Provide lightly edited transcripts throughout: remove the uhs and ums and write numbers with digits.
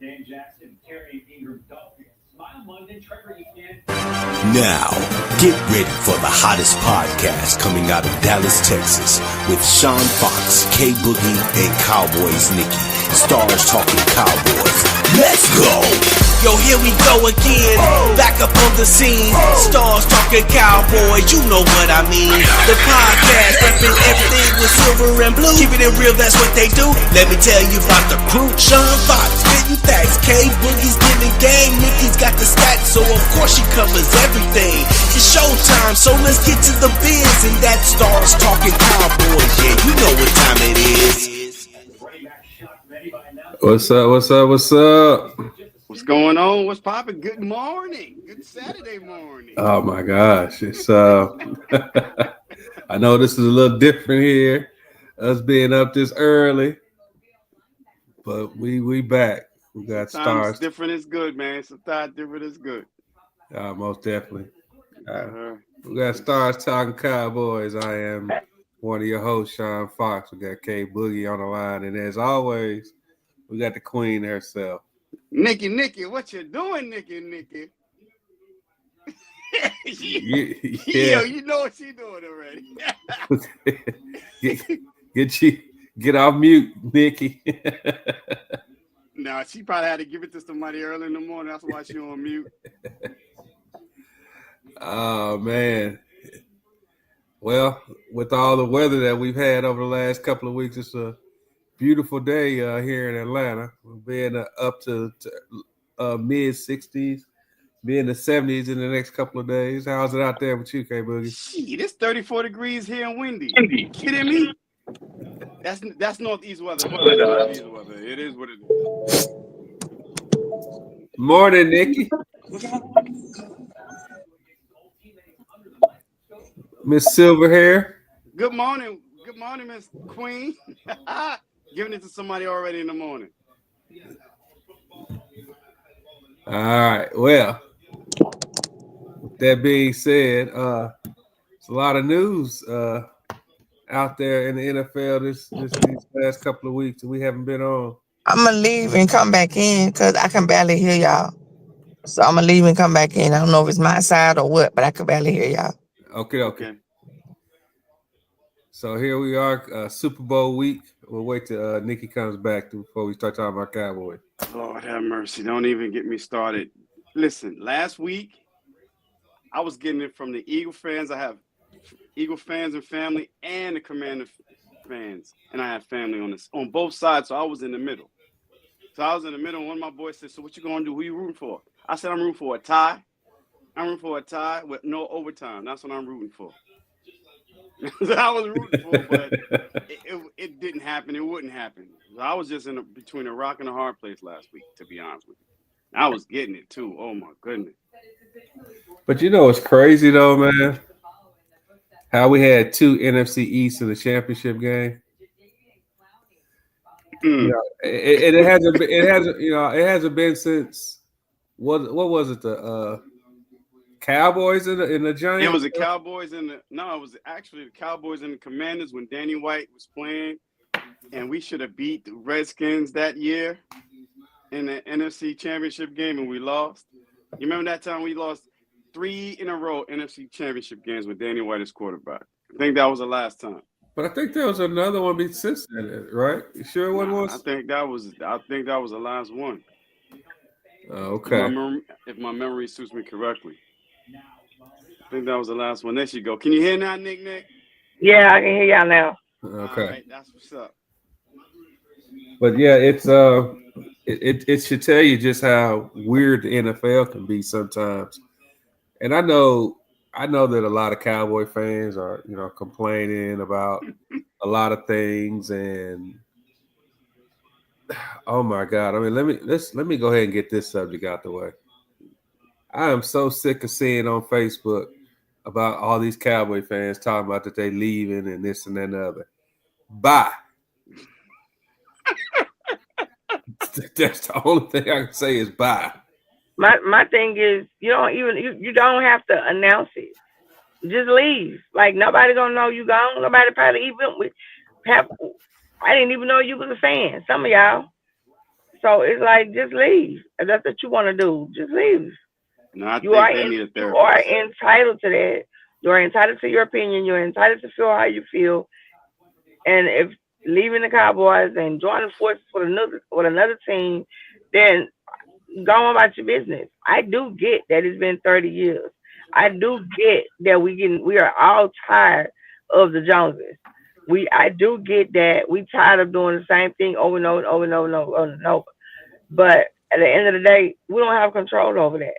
Now, get ready for the hottest podcast coming out of Dallas, Texas, with Sean Fox, K Boogie, and Cowboys Nikki. Stars talking Cowboys. Let's go! Yo, here we go again, back up on the scene. Stars talking Cowboys, you know what I mean. The podcast, repping everything with silver and blue. Keeping it real, that's what they do. Let me tell you about the crew. Sean Fox, spitting facts. K Boogie's giving game. Nikki's got the stats, so of course she covers everything. It's showtime, so let's get to the biz. And that Stars talking Cowboys, yeah, you know what time it is. What's up? What's up? What's up? What's going on? What's popping? Good morning. Good Saturday morning. Oh my gosh. It's I know this is a little different here, us being up this early, but we back. We got Stars. Different is good, man. Sometimes different is good. Most definitely. We got Stars talking Cowboys. I am one of your hosts, Sean Fox. We got K Boogie on the line, and as always, we got the queen herself. Nikki, what you doing, Nikki? Yeah. Yo, you know what she doing already. Get off mute, Nikki. Nah, she probably had to give it to somebody early in the morning. That's why she on mute. Oh, man. Well, with all the weather that we've had over the last couple of weeks, it's a beautiful day here in Atlanta. We're being up to mid 60s, be in the 70s in the next couple of days. How's it out there with you, K Boogie? Shit, it's 34 degrees here and windy. Are you kidding me? That's northeast weather. It is what it is. Morning, Nikki. Miss Silverhair. Good morning, Miss Queen. Giving it to somebody already in the morning. All right. Well, with that being said, it's a lot of news out there in the NFL these last couple of weeks that we haven't been on. I'm going to leave and come back in because I can barely hear y'all. So I'm going to leave and come back in. I don't know if it's my side or what, but I can barely hear y'all. Okay. So here we are, Super Bowl week. We'll wait till Nikki comes back before we start talking about Cowboys. Lord have mercy. Don't even get me started. Listen, last week, I was getting it from the Eagle fans. I have Eagle fans and family and the Commander fans. And I have family on both sides, so I was in the middle. One of my boys said, so what you going to do? Who you rooting for? I said, I'm rooting for a tie. I'm rooting for a tie with no overtime. That's what I'm rooting for. I was rooting for, but it didn't happen. It wouldn't happen. I was just between a rock and a hard place last week, to be honest with you. I was getting it too. Oh my goodness. But you know what's crazy though, man? How we had two NFC East in the championship game. You know, it hasn't been since what was it, the Cowboys in the Giants? It was the Cowboys it was actually the Cowboys and the Commanders when Danny White was playing, and we should have beat the Redskins that year in the NFC Championship game, and we lost. You remember that time we lost 3 in a row NFC Championship games with Danny White as quarterback? I think that was the last time. But I think there was another one since then, right? You sure it was? I think that was the last one. Okay. If my memory suits me correctly. I think that was the last one. There you go. Can you hear now, Nick? Yeah, I can hear y'all now. Okay. All right, that's what's up. But yeah, it's it should tell you just how weird the NFL can be sometimes. And I know that a lot of Cowboy fans are, complaining about a lot of things, and oh my God. I mean, let me go ahead and get this subject out the way. I am so sick of seeing on Facebook about all these Cowboy fans talking about that they leaving and this and that and the other. Bye. That's the only thing I can say is bye. My thing is you don't have to announce it. Just leave. Like nobody gonna know you gone. Nobody probably even I didn't even know you was a fan. Some of y'all. So it's like just leave. If that's what you want to do, just leave. No, I You are think they need a you are therapist. entitled to that. You are entitled to your opinion. You're entitled to feel how you feel. And if leaving the Cowboys and joining forces with another team, then go on about your business. I do get that it's been 30 years. I do get that we are all tired of the Joneses. I do get that we tired of doing the same thing over and over and over and over and over and over. But at the end of the day, we don't have control over that.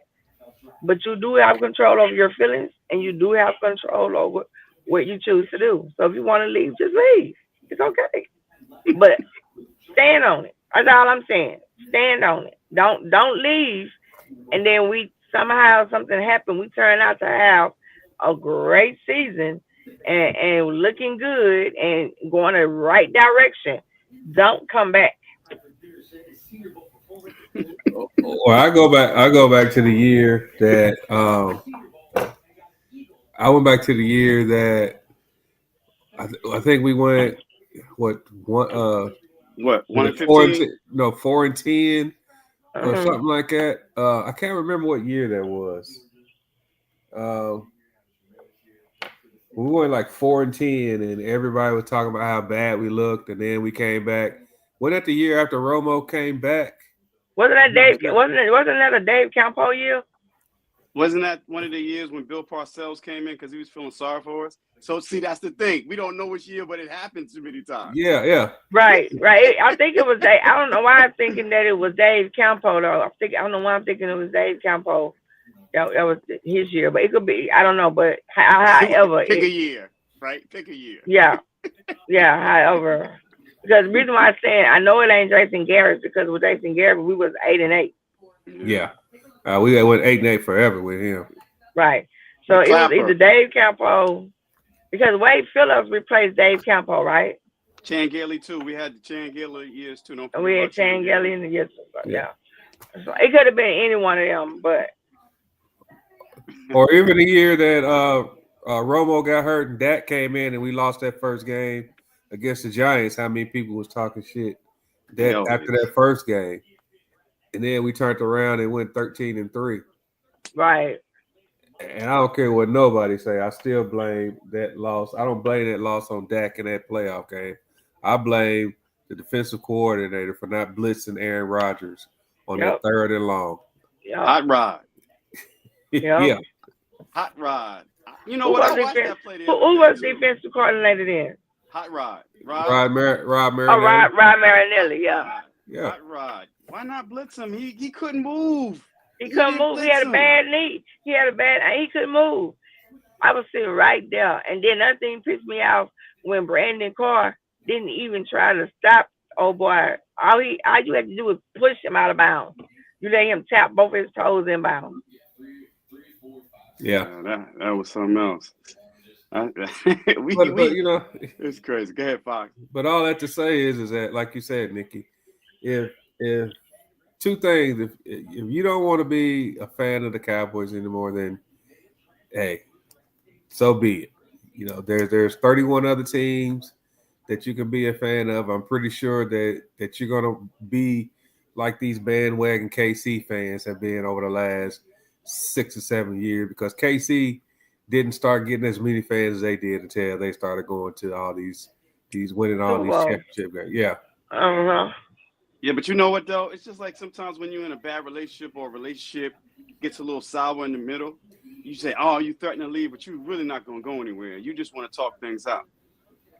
But you do have control over your feelings, and you do have control over what you choose to do. So if you want to leave, just leave. It's okay. But stand on it. That's all I'm saying. Stand on it. Don't leave, and then we somehow something happened. We turn out to have a great season and looking good and going the right direction. Don't come back. Well, I go back. I go back to the year that I went back to the year that I think we went what one What, was 1 it and 4 and 10, 15? no 4 and 10 or Hmm. something like that. I can't remember what year that was. Uh, we went like 4 and 10, and everybody was talking about how bad we looked, and then we came back. Wasn't that the year after Romo came back? Wasn't that No, Dave? it's not. Wasn't that a Dave Campo year? Wasn't that one of the years when Bill Parcells came in because he was feeling sorry for us? So, see, that's the thing. We don't know which year, but it happened too many times. Yeah, yeah. Right, right. I think it was Dave. I don't know why I'm thinking that it was Dave Campo though. I don't know why I'm thinking it was Dave Campo. That was his year, but it could be. I don't know, but however, Pick a year, right? Pick a year. yeah, yeah. However, because the reason why I'm saying I know it ain't Jason Garrett because with Jason Garrett we was 8-8, Yeah. We went 8-8 forever with him. right? So With it was either Clapper, Dave Campo because Wade Phillips replaced Dave Campo, right? Chan Gailey too. We had the Chan Gailey years too. Don't And forget we had about Chan Chan Gelly Gailey. in the yes, Yeah. yeah. So it could have been any one of them, but Or even the year that Romo got hurt and Dak came in and we lost that first game against the Giants. How many people was talking shit that Yo, after that first game, and then we turned around and went 13-3. right. And I don't care what nobody say. I still blame that loss. I don't blame that loss on Dak in that playoff game. I blame the defensive coordinator for not blitzing Aaron Rodgers on that Yep. 3rd and long. Yep. Hot Rod. Yep. Yeah. Hot Rod. You know Who what? was I watched defense? that play the other Who day was too. defensive coordinator then? Hot Rod. Rod. Rob Oh, Marinelli. Rod Hot Marinelli. Yeah, Rod. Yeah. Hot Rod. Why not blitz him? He couldn't move. he You couldn't didn't move. He blitz had a him. bad knee. He couldn't move. I was sitting right there, and then another thing pissed me off when Brandon Carr didn't even try to stop. Oh boy, all you had to do was push him out of bounds. You let him tap both his toes in bounds. Yeah. That was something else. But We it's crazy. Go ahead, Fox. but all that to say is that, like you said, Nikki, if two things, if you don't want to be a fan of the Cowboys anymore, then hey, so be it. There's 31 other teams that you can be a fan of. I'm pretty sure that you're gonna be like these bandwagon KC fans have been over the last 6 or 7 years, because KC didn't start getting as many fans as they did until they started going to all these winning all Super these Bowl. championship games. Yeah. Uh-huh. Yeah, but you know what though? It's just like sometimes when you're in a bad relationship or a relationship gets a little sour in the middle, you say, "Oh, you threaten to leave, but you're really not going to go anywhere. You just want to talk things out."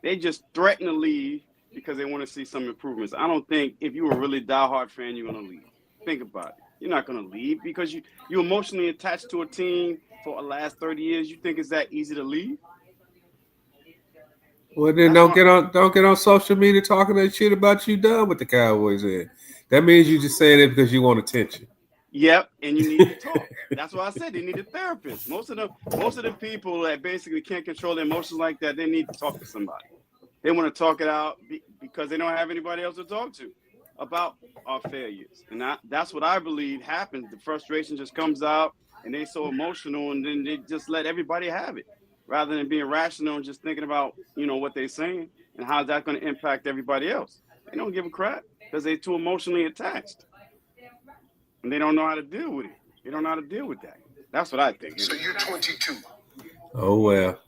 They just threaten to leave because they want to see some improvements. I don't think if you're a really diehard fan, you're going to leave. Think about it. You're not going to leave because you emotionally attached to a team for the last 30 years. You think it's that easy to leave? Well, then That's my don't get on social media talking that shit about you done with the Cowboys. In that means you just saying it because you want attention. Yep, and you need to talk. That's why I said they need a therapist. Most of the people that basically can't control their emotions like that, they need to talk to somebody. They want to talk it out because they don't have anybody else to talk to about our failures. And that's what I believe happens. The frustration just comes out, and they're so emotional, and then they just let everybody have it, rather than being rational and just thinking about what they're saying and how's that going to impact everybody else. They don't give a crap. because they're too emotionally attached and they don't know how to deal with it. They don't know how to deal with that. That's what I think. So you're 22. Oh well.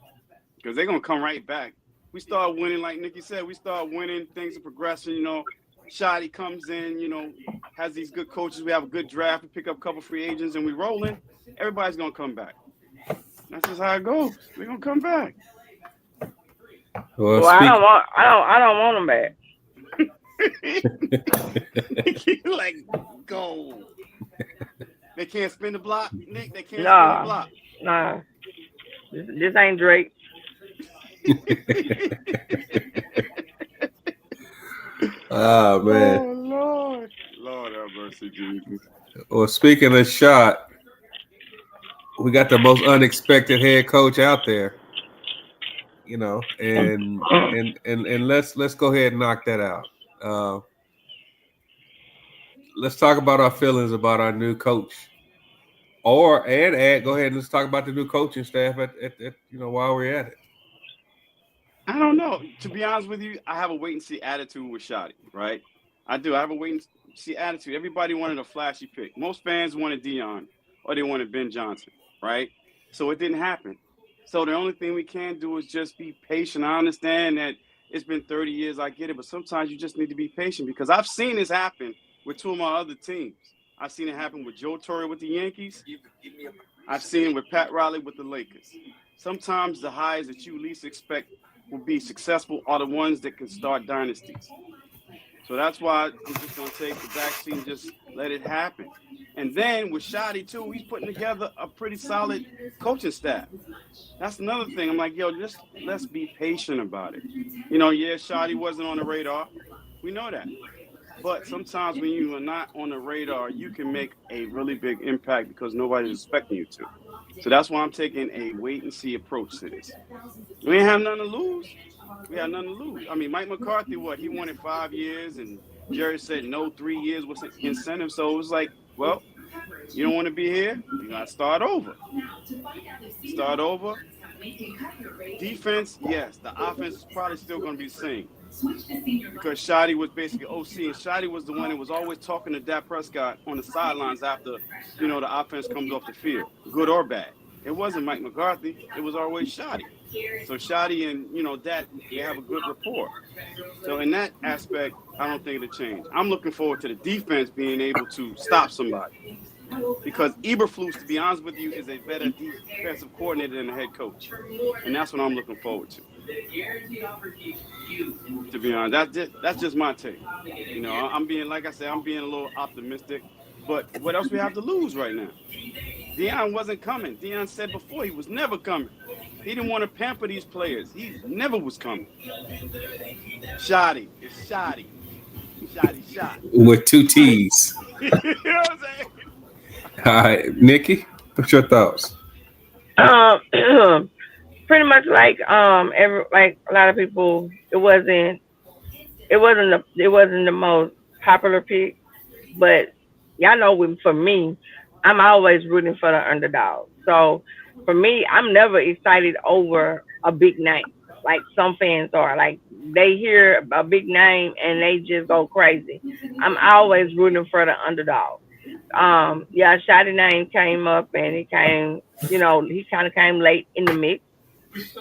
Because they're gonna come right back. We start winning, like Nikki said. We start winning. Things are progressing. Shotty comes in. Has these good coaches. We have a good draft. We pick up a couple free agents, and we rolling. Everybody's gonna come back. That's just how it goes. They're gonna come back. Well, Well, I don't want them back. Like, go. They can't spin the block, Nick. They can't spin the Nah, block. nah. This ain't Drake. Oh man. Oh Lord, Lord have mercy, Jesus. Well, speaking of shot, we got the most unexpected head coach out there. And let's go ahead and knock that out. Let's talk about our feelings about our new coach. Go ahead and let's talk about the new coaching staff at while we're at it. I don't know. To be honest with you, I have a wait and see attitude with Shotty, right? I do. I have a wait and see attitude. Everybody wanted a flashy pick. Most fans wanted Dion or they wanted Ben Johnson, right? So it didn't happen. So the only thing we can do is just be patient. I understand that it's been 30 years. I get it. But sometimes you just need to be patient because I've seen this happen with two of my other teams. I've seen it happen with Joe Torre with the Yankees. I've seen it with Pat Riley with the Lakers. Sometimes the highs that you least expect will be successful are the ones that can start dynasties. So that's why I'm just going to take the backseat and just let it happen. And then with Shotty, too, he's putting together a pretty solid coaching staff. That's another thing. I'm like, let's be patient about it. Shotty wasn't on the radar. We know that. But sometimes when you are not on the radar, you can make a really big impact because nobody's expecting you to. So that's why I'm taking a wait and see approach to this. We ain't have nothing to lose. We had nothing to lose. I mean, Mike McCarthy, he wanted 5 years, and Jerry said no, 3 years was incentive. So it was like, well, you don't want to be here? You got to start over. Start over. Defense, yes. The offense is probably still going to be the same. Because Shotty was basically OC, and Shotty was the one that was always talking to Dak Prescott on the sidelines after, the offense comes off the field, good or bad. It wasn't Mike McCarthy. It was always Shotty. So Shotty and, Dak, they have a good rapport. So in that aspect, I don't think it'll change. I'm looking forward to the defense being able to stop somebody. Because Eberflus, to be honest with you, is a better defensive coordinator than a head coach. And that's what I'm looking forward to. To be honest, that's just my take. I'm being a little optimistic. But what else we have to lose right now? Deion wasn't coming. Deion said before he was never coming. He didn't want to pamper these players. He never was coming. Shotty. It's Shotty. Shotty shot. With 2 T's. You know what I'm saying? All right, Nikki, what's your thoughts? Pretty much like like a lot of people, it wasn't the most popular pick, but y'all know for me, I'm always rooting for the underdog. So for me, I'm never excited over a big name like some fans are. Like they hear a big name and they just go crazy. I'm always rooting for the underdog. Yeah, Shotty name came up and he kind of came late in the mix.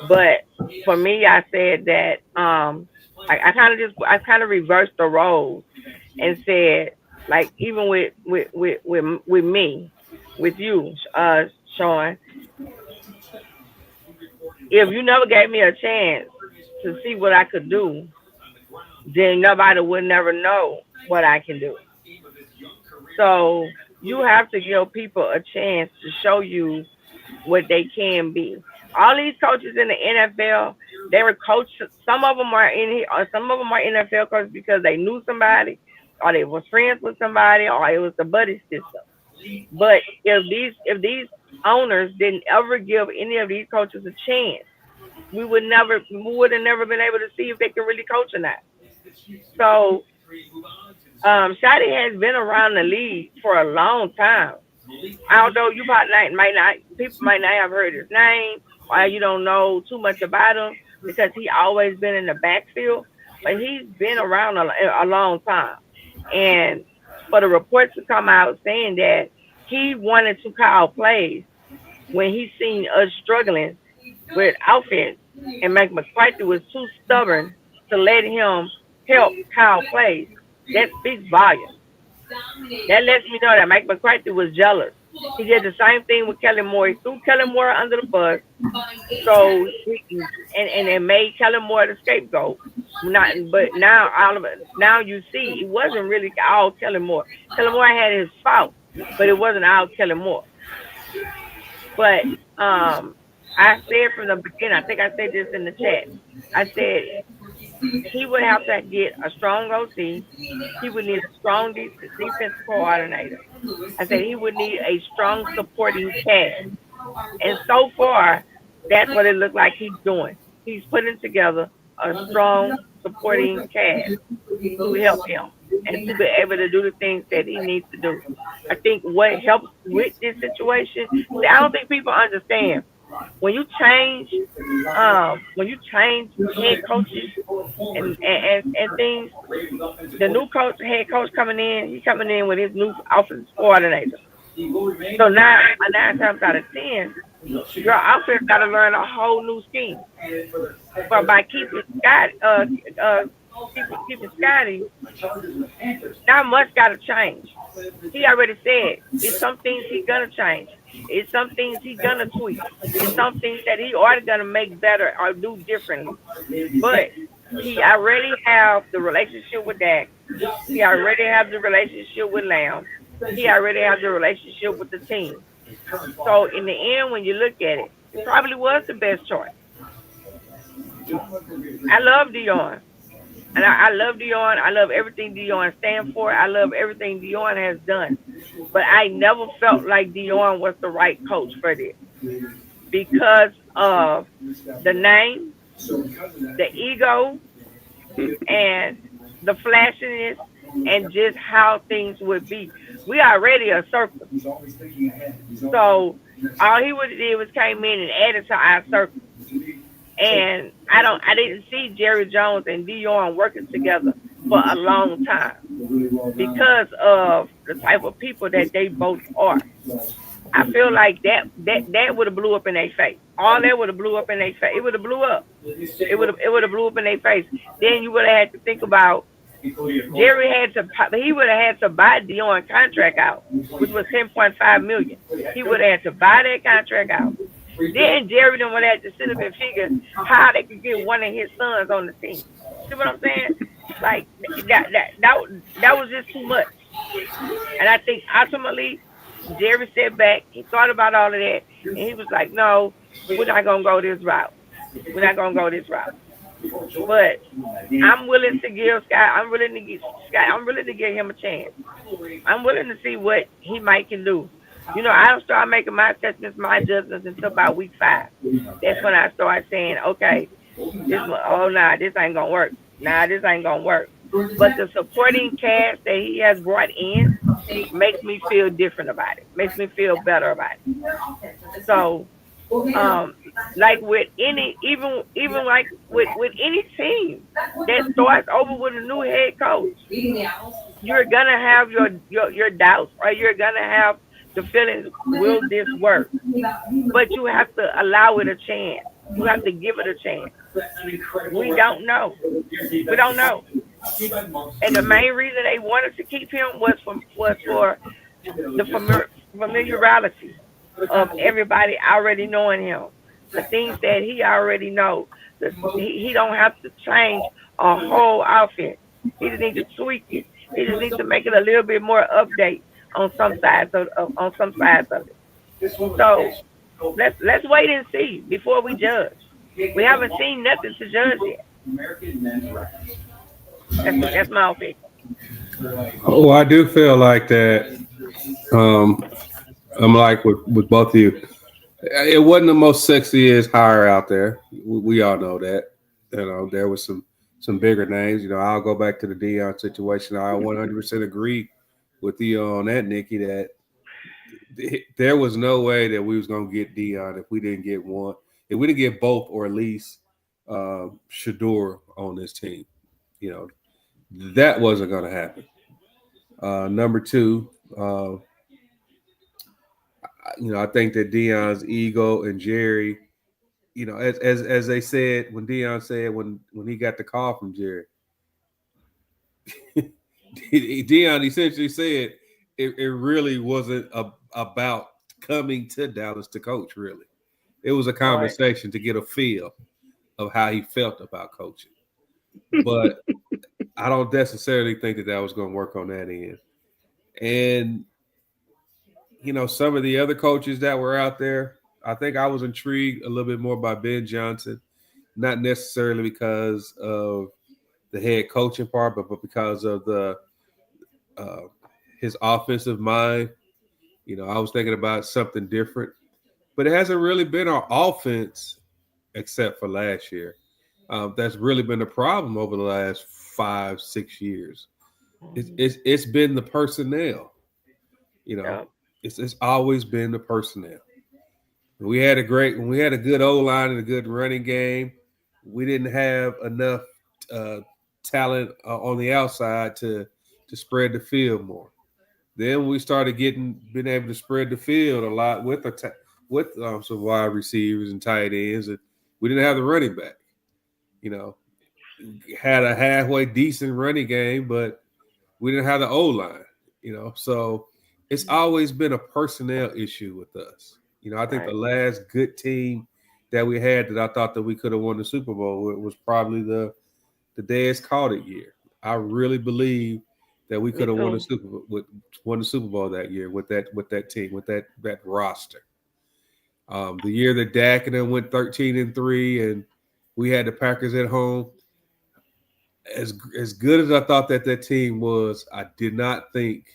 But for me, I said that I kind of reversed the roles and said like even with me, with you, Sean, if you never gave me a chance to see what I could do, then nobody would never know what I can do. So you have to give people a chance to show you what they can be. All these coaches in the NFL, they were coached. Some of them are in here, or some of them are NFL coaches because they knew somebody, or they was friends with somebody, or it was the buddy system. But if these owners didn't ever give any of these coaches a chance, we would have never been able to see if they could really coach or not. So Shotty has been around the league for a long time. Although you people might not have heard his name, or you don't know too much about him because he always been in the backfield, but he's been around a long time. And for the reports to come out saying that he wanted to call plays when he seen us struggling with offense, and Mike McCarthy was too stubborn to let him help call plays. That speaks volumes. That lets me know that Mike McCarthy was jealous. He did the same thing with Kellen Moore. He threw Kellen Moore under the bus, so and it made Kellen Moore the scapegoat. Not, but now all of it, now you see it wasn't really all Kellen Moore. Kellen Moore had his fault, but it wasn't all Kellen Moore. But I said from the beginning, I think I said this in the chat. I said he would have to get a strong OC. He would need a strong defensive coordinator. I said he would need a strong supporting cast. And so far, that's what it looks like he's doing. He's putting together a strong supporting cast to help him and to be able to do the things that he needs to do. I think what helps with this situation, see, I don't think people understand when you change, head coaches and things. The new head coach coming in, he's coming in with his new offensive coordinator. So now, 9 times out of 10, your offense got to learn a whole new scheme. But by keeping Scotty, not much got to change. He already said it's some things he's gonna change. It's some things he's gonna tweak. It's some things that he already gonna make better or do differently. But he already have the relationship with Dak. He already have the relationship with Lamb. He already has the relationship with the team. So in the end, when you look at it, it probably was the best choice. I love Dion. And I love Dion. I love everything Dion stands for. I love everything Dion has done. But I never felt like Dion was the right coach for this because of the name, the ego, and the flashiness, and just how things would be. We already a circus. So all he would have did was came in and added to our circle. And I didn't see Jerry Jones and Dion working together for a long time because of the type of people that they both are. I feel like that would have blew up in their face. All that would have blew up in their face. It would have blew up. It would have blew up in their face. Then you would have had to think about he would have had to buy Dion contract out, which was 10.5 million. He would have had to buy that contract out. Then Jerry done would have to sit up and figure how they could get one of his sons on the team. See what I'm saying? Like that was just too much. And I think ultimately Jerry sat back, he thought about all of that, and he was like, "No, we're not gonna go this route. We're not gonna go this route." But I'm willing to give Scott. I'm willing to give Scott. I'm willing to give him a chance. I'm willing to see what he might can do. I don't start making my assessments, my judgments until about week 5. That's when I start saying, okay, this ain't gonna work. Nah, this ain't gonna work. But the supporting cast that he has brought in makes me feel different about it. Makes me feel better about it. So, like with any, even like with any team that starts over with a new head coach, you're gonna have your doubts, or you're gonna have the feelings, will this work? But you have to allow it a chance. You have to give it a chance. We don't know. We don't know. And the main reason they wanted to keep him was for the familiarity of everybody already knowing him. The things that he already knows. He don't have to change a whole outfit. He just needs to tweak it. He just needs to make it a little bit more update on some sides of it. So let's wait and see before we judge. We haven't seen nothing to judge yet. That's my opinion. Oh, I do feel like that. I'm like with both of you. It wasn't the most sexiest hire out there. We all know that. There was some bigger names. I'll go back to the Dion situation. I 100% agree with you on that, Nikki. That there was no way that we was gonna get Dion if we didn't get one. If we didn't get both, or at least Shador on this team, that wasn't gonna happen. Number two, I think that Dion's ego and Jerry, as they said when Dion said when he got the call from Jerry, Dion essentially said it really wasn't about coming to Dallas to coach. Really, it was a Right. conversation to get a feel of how he felt about coaching. But I don't necessarily think that was going to work on that end. And some of the other coaches that were out there, I think I was intrigued a little bit more by Ben Johnson, not necessarily because of the head coaching part, but because of the uh, his offensive mind. I was thinking about something different, but it hasn't really been our offense except for last year. That's really been the problem over the last 5-6 years. It's been the personnel. You know, Yeah. it's always been the personnel. When we had a good O line and a good running game, we didn't have enough uh, talent on the outside to spread the field more. Then we started being able to spread the field a lot with some wide receivers and tight ends, and we didn't have the running back. You know, had a halfway decent running game, but we didn't have the O line. So it's always been a personnel issue with us. I think the Right. last good team that we had that I thought that we could have won the Super Bowl with was probably the Dez Carter year. I really believe that we Me could have too. won the Super Bowl that year with that team with that roster. The year that Dak and them went 13-3, and we had the Packers at home. As good as I thought that team was, I did not think.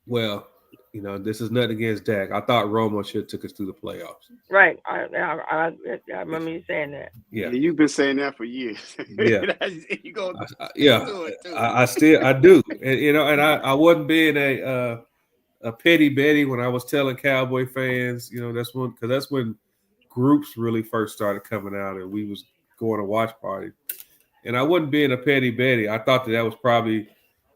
Well, this is nothing against Dak. I thought Romo should have took us through the playoffs. Right. I remember you saying that. Yeah, Yeah, you've been saying that for years. yeah, You gonna stick yeah. to it too. I do, and I wasn't being a petty Betty when I was telling Cowboy fans. That's when groups really first started coming out, and we was going to watch parties. And I wasn't being a petty Betty. I thought that was probably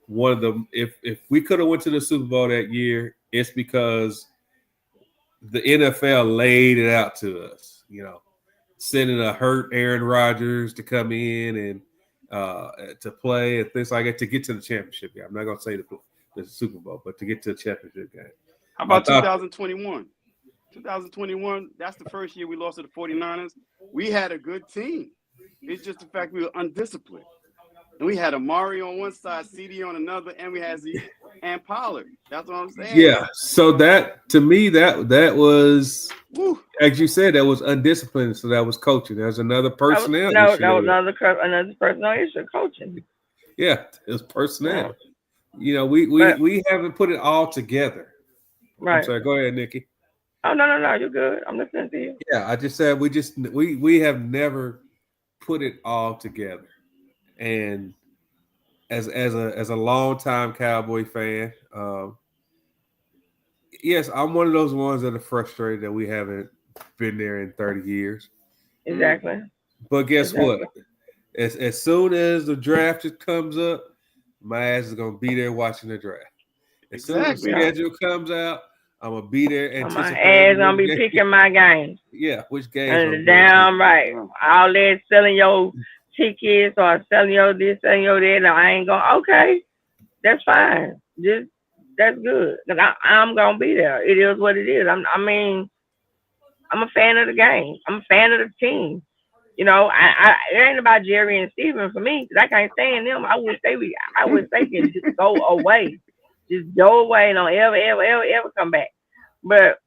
one of the if we could have went to the Super Bowl that year, it's because the NFL laid it out to us. Sending a hurt Aaron Rodgers to come in and to play and things like that to get to the championship game. I'm not going to say the Super Bowl, but to get to the championship game. How I about thought, 2021? 2021, that's the first year we lost to the 49ers. We had a good team. It's just the fact we were undisciplined. And we had Amari on one side, CD on another, and we had Zeke and Pollard. That's what I'm saying. yeah. So that to me, that was, Woo. as you said, that was undisciplined. So that was coaching. There's another personnel issue. That was another personal issue, coaching. Yeah, it was personnel. Yeah. But We haven't put it all together. I'm right. sorry. Go ahead, Nikki. Oh no, you're good. I'm listening to you. Yeah, I just said we have never put it all together. And as a longtime Cowboy fan, yes, I'm one of those ones that are frustrated that we haven't been there in 30 years. Exactly. But guess what? Exactly. As soon as the draft just comes up, my ass is gonna be there watching the draft. As soon as the Exactly. Yeah. schedule comes out, I'm gonna be there So my anticipating ass gonna be which game, picking my games. which games And I'm going to. damn right. All that selling your tickets or selling your this, selling your that. No, I ain't going. Okay, that's fine. That's good. Cause I'm gonna be there. It is what it is. I mean, I'm a fan of the game. I'm a fan of the team. It ain't about Jerry and Steven for me. Cause I can't stand them. I wish they can just go away. Just go away and don't ever come back. But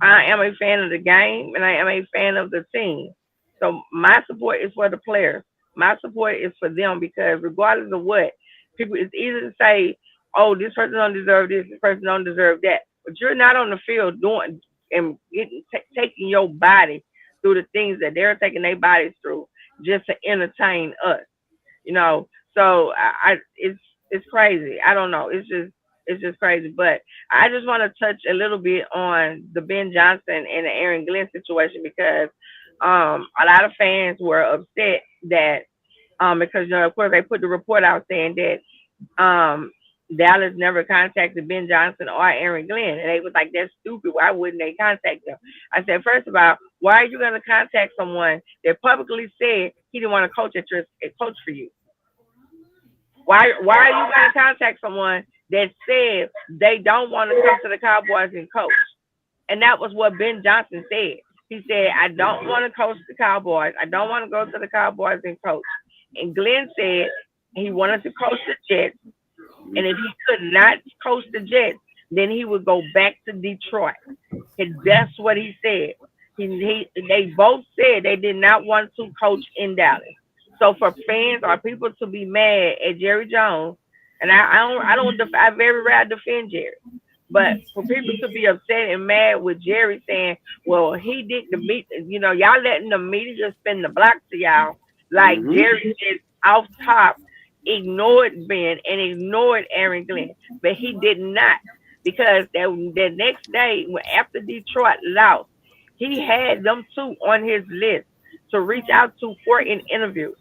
I am a fan of the game and I am a fan of the team. So my support is for the players. My support is for them because regardless of what, people it's easy to say, oh, this person don't deserve this person don't deserve that. But you're not on the field doing and taking your body through the things that they're taking their bodies through just to entertain us. You know. So it's crazy. I don't know. It's just crazy. But I just want to touch a little bit on the Ben Johnson and the Aaron Glenn situation because a lot of fans were upset that because of course they put the report out saying that Dallas never contacted Ben Johnson or Aaron Glenn. And they was like, that's stupid. Why wouldn't they contact them? I said, first of all, why are you going to contact someone that publicly said he didn't want to coach for you? Why are you going to contact someone that said they don't want to come to the Cowboys and coach? And that was what Ben Johnson said. He said, I don't want to coach the Cowboys. I don't want to go to the Cowboys and coach. And Glenn said he wanted to coach the Jets. And if he could not coach the Jets, then he would go back to Detroit. And that's what he said. They both said they did not want to coach in Dallas. So for fans or people to be mad at Jerry Jones, and I very rarely defend Jerry, but for people to be upset and mad with Jerry saying, well, he didn't meet, y'all letting the media spin the block to y'all, like Jerry is off top, ignored Ben and ignored Aaron Glenn, but he did not, because the next day, after Detroit lost, he had them two on his list to reach out to for an interview.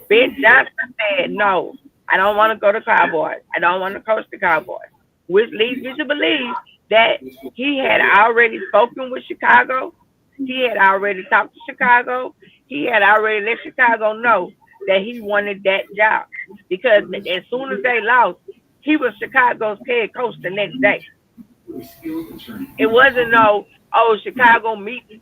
Ben Johnson said, no, I don't want to go to Cowboys. I don't want to coach the Cowboys, which leads me to believe that he had already spoken with Chicago. He had already talked to Chicago. He had already let Chicago know that he wanted that job, because as soon as they lost, he was Chicago's head coach the next day. It wasn't Chicago meeting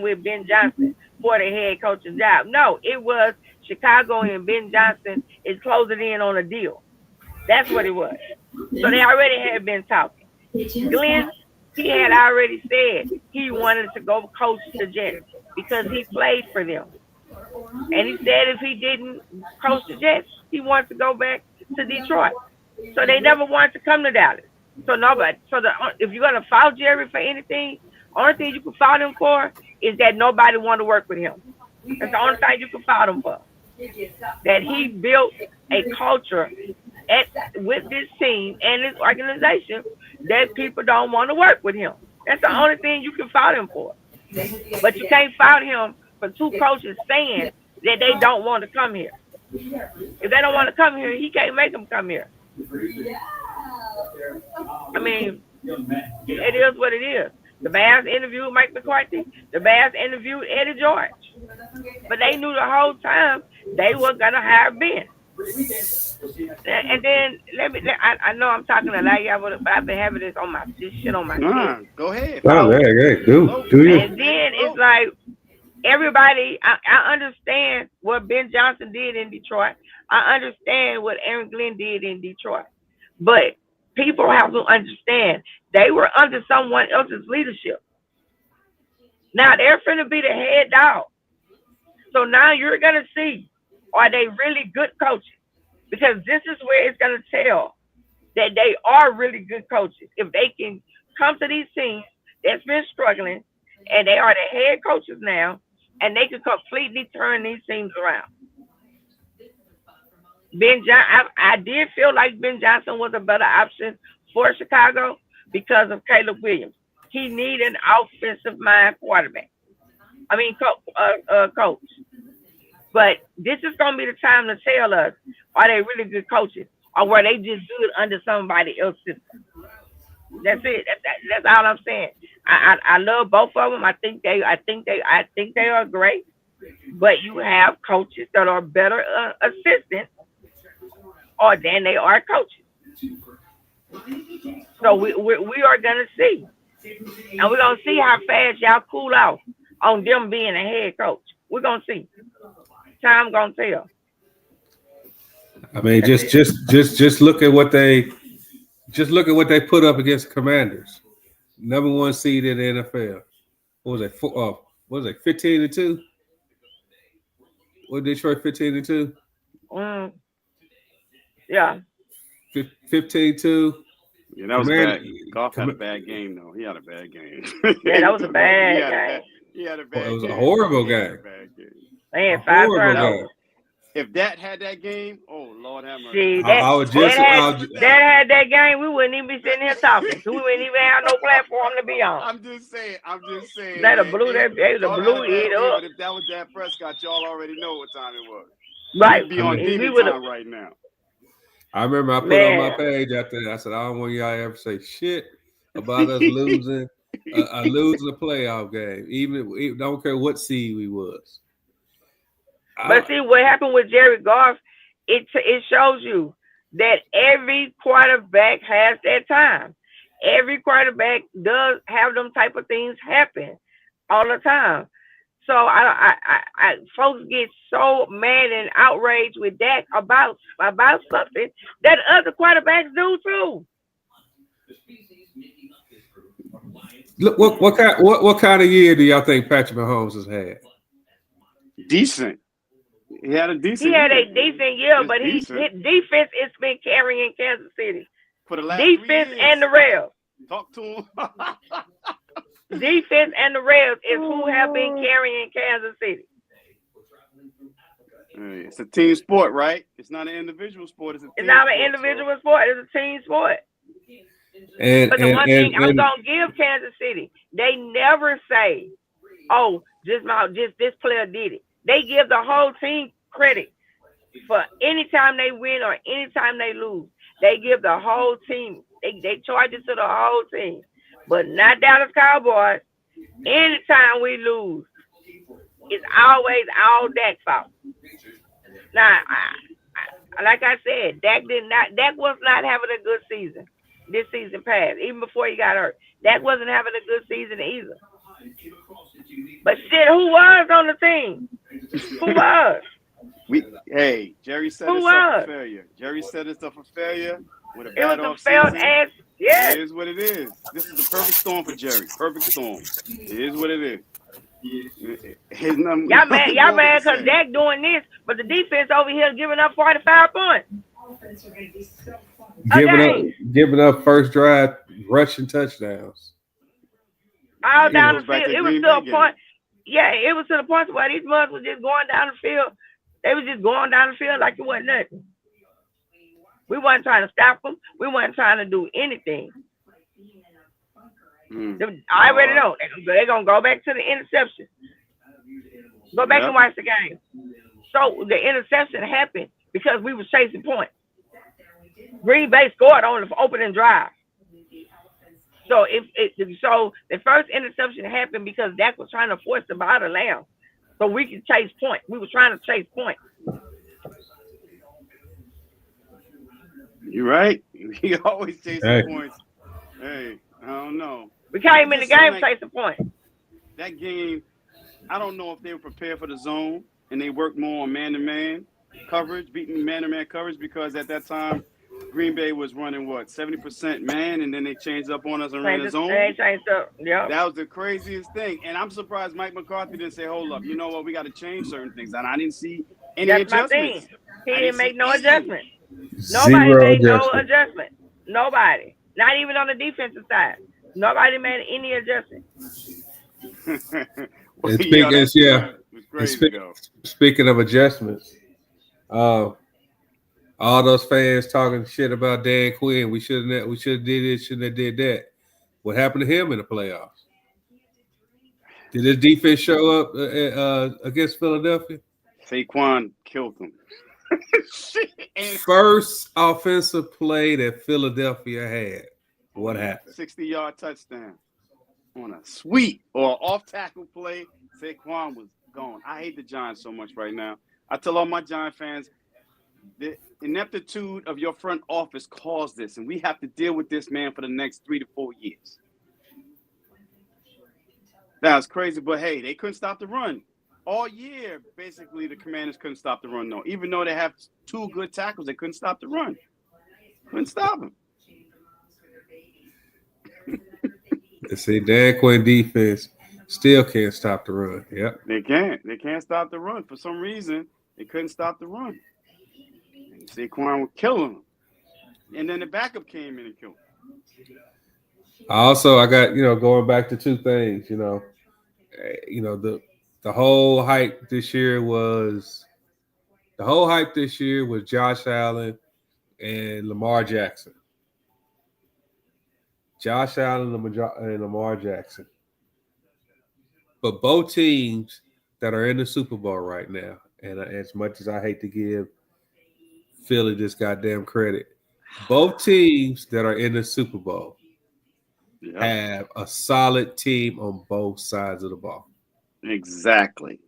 with Ben Johnson for the head coaching job. No, it was Chicago and Ben Johnson is closing in on a deal. That's what it was. So they already had been talking. Glenn, he had already said he wanted to go coach the Jets because he played for them. And he said if he didn't coach the Jets, he wanted to go back to Detroit. So they never wanted to come to Dallas. So if you're gonna fault Jerry for anything, only thing you can fault him for is that nobody wanted to work with him. That's the only thing you can fault him for. That he built a culture with this team and this organization that people don't want to work with him. That's the only thing you can fault him for. But you can't fault him for two coaches saying that they don't want to come here. If they don't want to come here, he can't make them come here. I mean, it is what it is. The Bears interviewed Mike McCarthy. The Bears interviewed Eddie George. But they knew the whole time they were going to hire Ben. And then, I know I'm talking a lot, y'all, but I've been having this shit on my head. Go ahead. Do you? And then it's like, everybody, I understand what Ben Johnson did in Detroit. I understand what Aaron Glenn did in Detroit. But people have to understand they were under someone else's leadership. Now they're finna be the head dog. So now you're gonna see, are they really good coaches? Because this is where it's gonna tell that they are really good coaches. If they can come to these teams that's been struggling and they are the head coaches now, and they can completely turn these teams around. I did feel like Ben Johnson was a better option for Chicago because of Caleb Williams. He needed an offensive mind quarterback. Coach. But this is going to be the time to tell us, are they really good coaches, or were they just good under somebody else's system? That's it. That's all I'm saying. I love both of them. I think they are great. But you have coaches that are better assistants than they are coaches. So we are gonna see, and we're gonna see how fast y'all cool off on them being a head coach. We're gonna see. Time gonna tell. I mean, just look at what they put up against the Commanders, number one seed in the NFL. What was it? 15-2. What Detroit 15-2? Yeah. 15-2. Yeah, that was bad. Goff had a bad game, though. He had a bad game. Yeah, that was a bad game. He had a bad game. It was a horrible game. They had 5 turnovers. If that had that game, oh Lord have See, mercy. that had that game, we wouldn't even be sitting here talking. We wouldn't even have no platform to be on. I'm just saying. They'd have blew it up. But if that was Dak Prescott, y'all already know what time it was. Right. We'd be on We demon would have. time right now. I remember I put on my page out there. I said, I don't want y'all to ever say shit about us losing a playoff game. Even don't care what seed we was. But see what happened with Jerry Goff, it shows you that every quarterback has that time. Every quarterback does have them type of things happen all the time. So I folks get so mad and outraged with Dak about something that other quarterbacks do too. Look, what kind of year do y'all think Patrick Mahomes has had? Decent. He had a decent. He had a decent year, but his defense has been carrying Kansas City for the last defense 3 years. And the Rails. Talk to him. Defense and the Rails is who have been carrying Kansas City. It's a team sport, right? It's not an individual sport. It's not an individual sport. It's a team sport. But the one thing I'm gonna give Kansas City, they never say, "Oh, just this player did it." They give the whole team credit for any time they win or any time they lose. They give the whole team. They charge it to the whole team. But not Dallas Cowboys. Anytime we lose, it's always all Dak's fault. Now, like I said, Dak was not having a good season. This season passed, even before he got hurt. Dak wasn't having a good season either. But shit, who was on the team? Who was? Jerry set us up for failure. Jerry set us up for failure with a bad off season. It was a failed ass. Yeah. It is what it is. This is the perfect storm for Jerry. Perfect storm. It is what it is. Y'all mad because Dak doing this, but the defense over here giving up 45 points. Giving up first drive rushing touchdowns. All down the field. It was to a point. Yeah, it was to the point where these mothers were just going down the field. They was just going down the field like it wasn't nothing. We wasn't trying to stop them. We wasn't trying to do anything. I already know. They're going to go back to the interception. Go back and watch the game. So the interception happened because we was chasing points. Green Bay scored on the opening drive. So so the first interception happened because Dak was trying to force the ball to land so we could chase points. We were trying to chase points. You're right. We always chasing points. Hey, I don't know. We came in the game chasing points. That game, I don't know if they were prepared for the zone and they worked more on man-to-man coverage, beating man-to-man coverage, because at that time, Green Bay was running 70% man, and then they changed up on us and ran the zone. They changed up. Yeah. That was the craziest thing. And I'm surprised Mike McCarthy didn't say, hold up, you know what, we got to change certain things. And I didn't see any adjustments. He didn't make no adjustment. Nobody made no adjustment. Nobody. Not even on the defensive side. Nobody made any adjustment. Speaking of adjustments, all those fans talking shit about Dan Quinn. We should have did this, shouldn't have did that. What happened to him in the playoffs? Did his defense show up against Philadelphia? Saquon killed him. First offensive play that Philadelphia had. What happened? 60-yard touchdown on a sweep or off-tackle play. Saquon was gone. I hate the Giants so much right now. I tell all my Giant fans, the ineptitude of your front office caused this, and we have to deal with this, man, for the next 3 to 4 years. That's crazy, but hey, they couldn't stop the run. All year, basically, the Commanders couldn't stop the run, though. Even though they have 2 good tackles, they couldn't stop the run. Couldn't stop them. See, Dan Quinn defense still can't stop the run. Yep. They can't. They can't stop the run. For some reason, they couldn't stop the run. And Saquon was killing them. And then the backup came in and killed him. Also, I got, going back to 2 things, the whole hype this year was Josh Allen and Lamar Jackson. Josh Allen and Lamar Jackson. But both teams that are in the Super Bowl right now, And as much as I hate to give Philly this goddamn credit, both teams that are in the Super Bowl have a solid team on both sides of the ball. Exactly.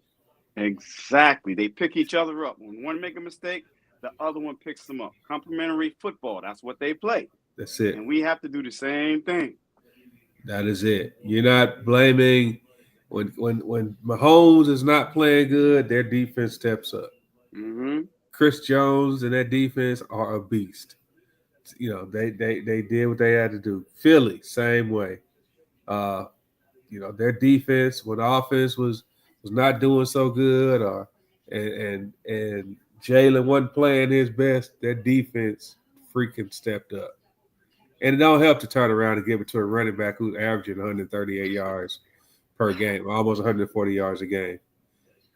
They pick each other up. When one make a mistake, the other one picks them up. Complementary football. That's what they play. That's it. And we have to do the same thing. That is it. You're not blaming when Mahomes is not playing good, their defense steps up. Mm-hmm. Chris Jones and that defense are a beast. You know, they did what they had to do. Philly, same way. Their defense when the offense was not doing so good, or and Jalen wasn't playing his best, their defense freaking stepped up. And it don't help to turn around and give it to a running back who's averaging 138 yards per game, almost 140 yards a game.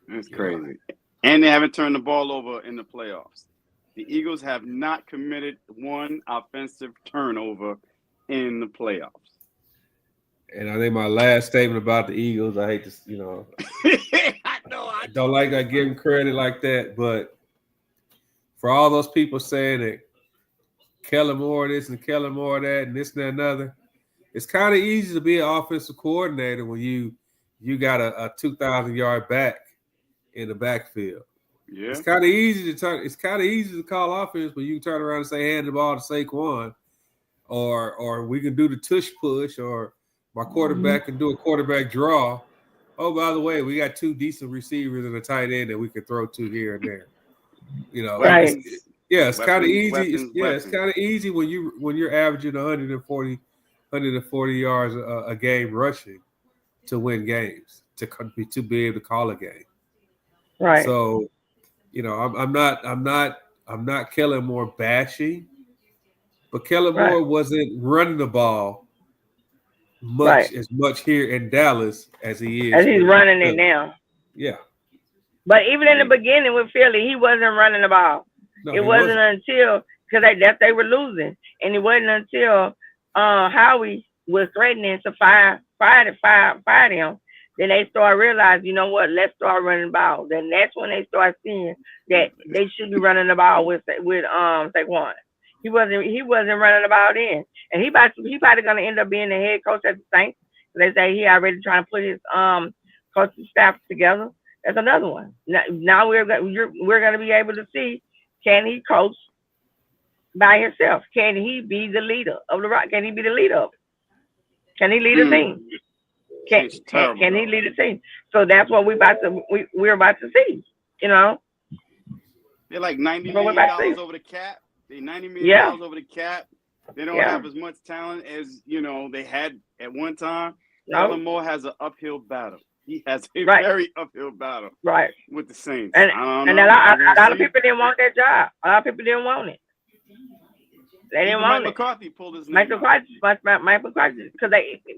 That's crazy. And they haven't turned the ball over in the playoffs. The Eagles have not committed one offensive turnover in the playoffs. And I think my last statement about the Eagles, I hate to, I don't like I give them credit like that, but for all those people saying that Kellen Moore this and Kellen Moore that and this and that another, it's kind of easy to be an offensive coordinator when you got a 2,000-yard back in the backfield. Yeah. It's kind of easy to call offense, but you can turn around and say hand the ball to Saquon, or we can do the tush push, or my quarterback can do a quarterback draw. Oh, by the way, we got two decent receivers and a tight end that we can throw to here and there. Right. It's kind of easy. It's kind of easy when you're averaging 140 yards a game rushing to win games, to be able to call a game. Right. So, I'm not Kellen Moore bashing, but Kellen Moore wasn't running the ball as much here in Dallas as he is. As he's running it now. Yeah. But even in the beginning with Philly, he wasn't running the ball. No, it wasn't until because they were losing, and it wasn't until Howie was threatening to fire him. Then they start realizing, you know what? Let's start running the ball. Then that's when they start seeing that they should be running the ball with Saquon. He wasn't running the ball then, and he probably gonna end up being the head coach at the Saints. They say he already trying to put his coaching staff together. That's another one. Now we're gonna be able to see, can he coach by himself? Can he be the leader of the Rock? Can he be the leader of it? Can he lead a team? Can he lead a team? So that's what we're about to see. They're like $90 million over the cap. They're $90 million over the cap. They don't have as much talent as they had at one time. Kellen Moore has an uphill battle. He has a very uphill battle with the Saints. And a lot of people didn't want that job. A lot of people didn't want it. They didn't want it. Mike McCarthy pulled his name. Mike McCarthy, because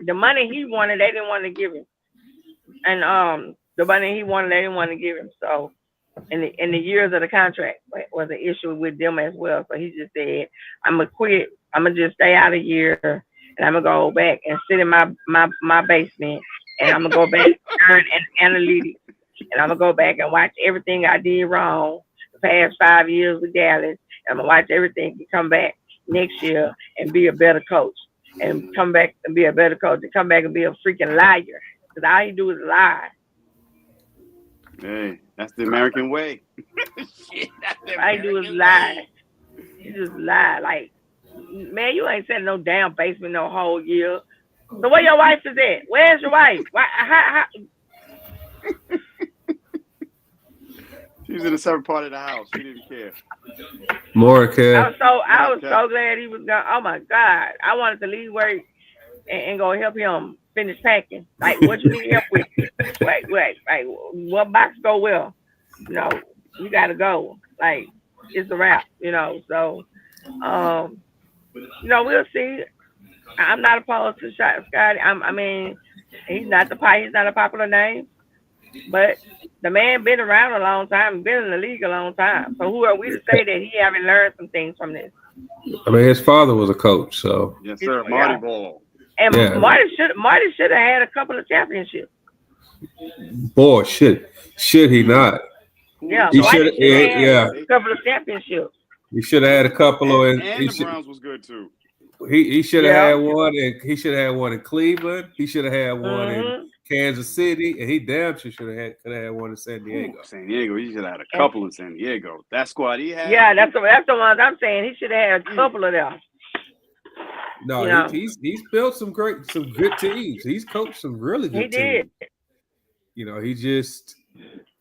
the money he wanted, they didn't want to give him, and the money he wanted, they didn't want to give him. So, in the years of the contract was an issue with them as well. So he just said, "I'm gonna quit. I'm gonna just stay out a year, and I'm gonna go back and sit in my basement, and I'm gonna go back and learn analytics, and I'm gonna go back and watch everything I did wrong the past 5 years with Dallas. I'm gonna watch everything and come back next year and be a better coach, and come back and be a better coach, and come back and be a freaking liar, because all he do is lie." Hey, that's the American way. Shit, all he do is lie. He just lie. Like, man, you ain't sitting in no damn basement no whole year. So where your wife is at? Where's your wife? Why? How? She was in a separate part of the house. She didn't care. More care. I was so glad he was gone. Oh my God! I wanted to leave work and go help him finish packing. Like, what you need help with? Wait. What box go well? You gotta go. Like, it's a wrap. So, we'll see. I'm not opposed to Scotty. I mean, he's not a popular name, but the man been around a long time, been in the league a long time. So who are we to say that he haven't learned some things from this? I mean, his father was a coach, so yes, sir. Marty Ball. And Marty should have had a couple of championships. Boy, should he not? Yeah, He White should. should have Yeah, a couple of championships. he should have had a couple of. And the Browns was good too. He should have Yeah. had one, and he should have had one in Cleveland. He should have had one in Kansas City, and he damn sure could have had one in San Diego. San Diego, he should have had a couple in San Diego. That squad he had. Yeah, that's the ones I'm saying. He should have had a couple of them. No, he's built some good teams. He's coached some really good teams. You know, he just,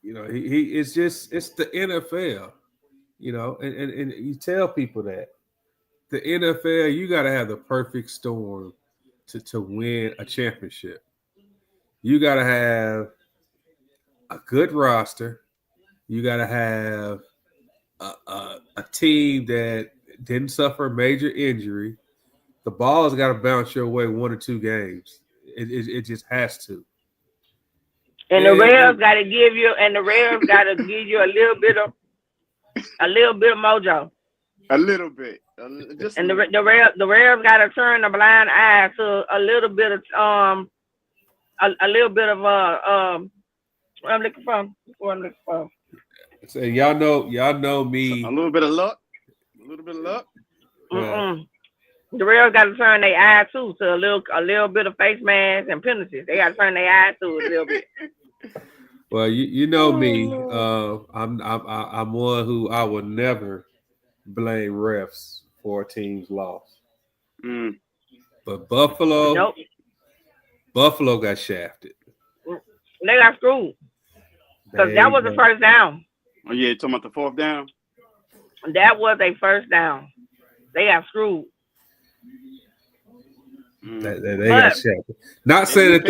you know, it's the NFL. You know, and you tell people that the NFL, you got to have the perfect storm to win a championship. You got to have a good roster. You got to have a team that didn't suffer a major injury. The ball's got to bounce your way 1 or 2 games. It just has to. And the Rams got to give you, a little bit of mojo. A little bit. The Rams got to turn a blind eye to a little bit of what I'm looking for. So y'all know me. A little bit of luck. Yeah. The Rams got to turn their eye too to a little bit of face masks and penalties. They got to turn their eye to a little bit. Well, you know me. I'm one who I will never blame refs for a team's loss. But Buffalo got shafted. They got screwed because that was the first down. Oh yeah, you talking about the fourth down? That was a first down. They got screwed. They got shafted. Not saying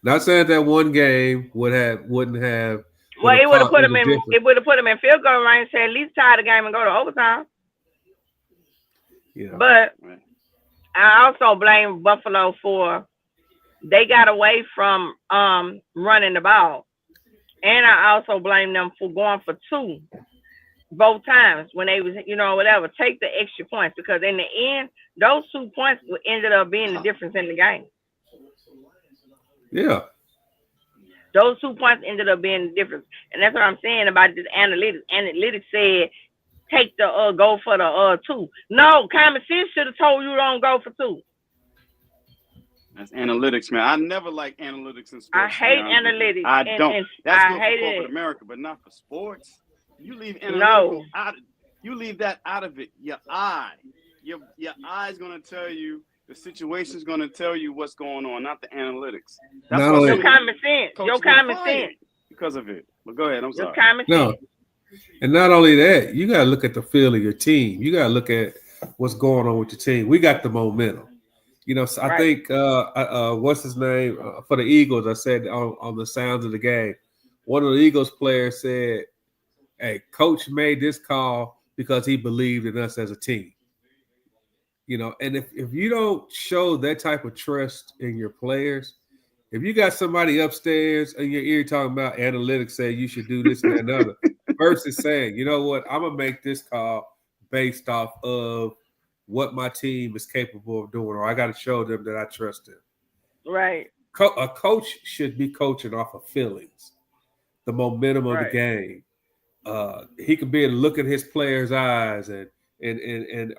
not saying that one game wouldn't have. Well, it would have put them in. It would have put them in field goal range to at least tie the game and go to overtime. Yeah. But I also blame Buffalo for they got away from running the ball, and I also blame them for going for 2 both times when they was take the extra points, because in the end those 2 points ended up being the difference in the game. Yeah. Those 2 points ended up being the difference. And that's what I'm saying about this analytics. Analytics said, take the go for the 2. No, common sense should have told you don't go for 2. That's analytics, man. I never like analytics in sports. I hate analytics. I don't. That's good for corporate it. America, but not for sports. You leave analytical out. You leave that out of it. Your eye is gonna tell you. The situation is going to tell you what's going on, not the analytics. That's your common sense. Your common sense. Because of it. But go ahead. I'm sorry. No. And not only that, you got to look at the feel of your team. You got to look at what's going on with your team. We got the momentum. You know, so I think, what's his name? For the Eagles, I said on the sounds of the game, one of the Eagles players said, hey, coach made this call because he believed in us as a team. You know, and if you don't show that type of trust in your players, if you got somebody upstairs in your ear talking about analytics say you should do this and that and other, versus saying, you know what, I'm gonna make this call based off of what my team is capable of doing, or I got to show them that I trust them. Right. A coach should be coaching off of feelings, the momentum of the game. He could be able to look at his players' eyes and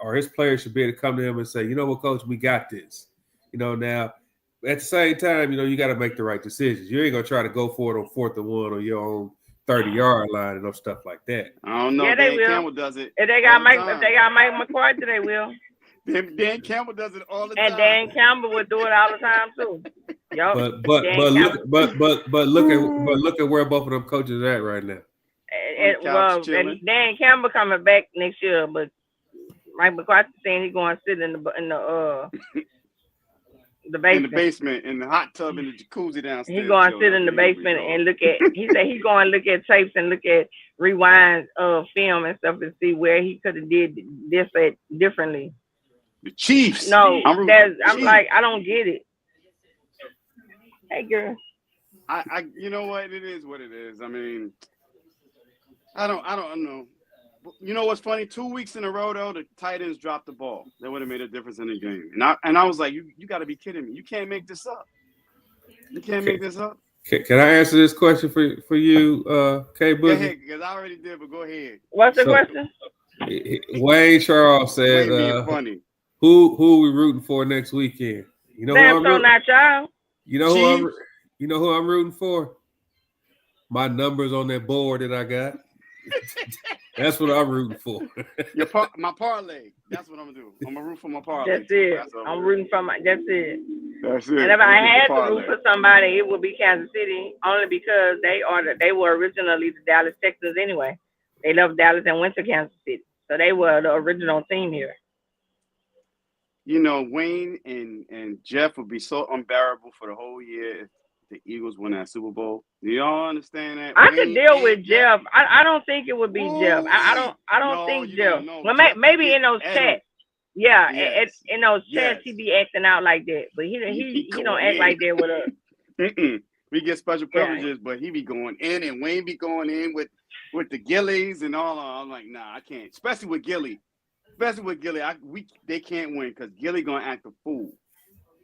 or his players should be able to come to him and say, you know what, coach, we got this. You know, now at the same time, you know, you got to make the right decisions. You ain't gonna try to go for it on 4th and 1 on your own 30-yard line and no stuff like that. I don't know. Yeah, Dan Campbell does it. If they got Mike McCarthy, they will. Dan Campbell does it all the time. And Dan Campbell would do it all the time too. Yep. But look at where both of them coaches are at right now. And Dan Campbell coming back next year, but Mike McCarthy saying he's going to sit in the basement. In the basement, in the hot tub, in the jacuzzi downstairs. He's going to sit in the basement and look at. He said he's going to look at tapes and look at rewind film and stuff and see where he could have did this differently. The Chiefs. No, I'm like, I don't get it. Hey, girl. I you know what, it is what it is. I mean, I don't know. You know what's funny? 2 weeks in a row, though, the tight ends dropped the ball. That would have made a difference in the game. And I was like, you got to be kidding me. You can't make this up. You can't make this up. Can I answer this question for you, K Go Boogie? ahead, because I already did, but go ahead. What's the So question? Wayne Charles said, Wayne being funny. who we rooting for next weekend? You know who Damn, I'm so not y'all. you know who Chiefs. you know who I'm rooting for? My numbers on that board that I got. That's what I'm rooting for. My parlay. That's what I'm gonna do. I'm gonna root for my parlay. That's it. I'm rooting for my. That's it. That's it. And if I had to root for somebody, it would be Kansas City, only because they were originally the Dallas Texans anyway. They left Dallas and went to Kansas City, so they were the original team here. You know, Wayne and Jeff would be so unbearable for the whole year if the Eagles win that Super Bowl. Do y'all understand that? I Wayne could deal with and Jeff. I don't think it would be Jeff. I don't No, think you Jeff. don't know. Well, Jeff maybe get in those at him. chats. Yeah, Yes. in those chats Yes. he be acting out like that, but he don't act like that with us. We get special Yeah. privileges, but he be going in, and Wayne be going in with the Gillies and all. I'm like, nah, I can't. Especially with Gilly. They can't win because Gilly gonna act a fool.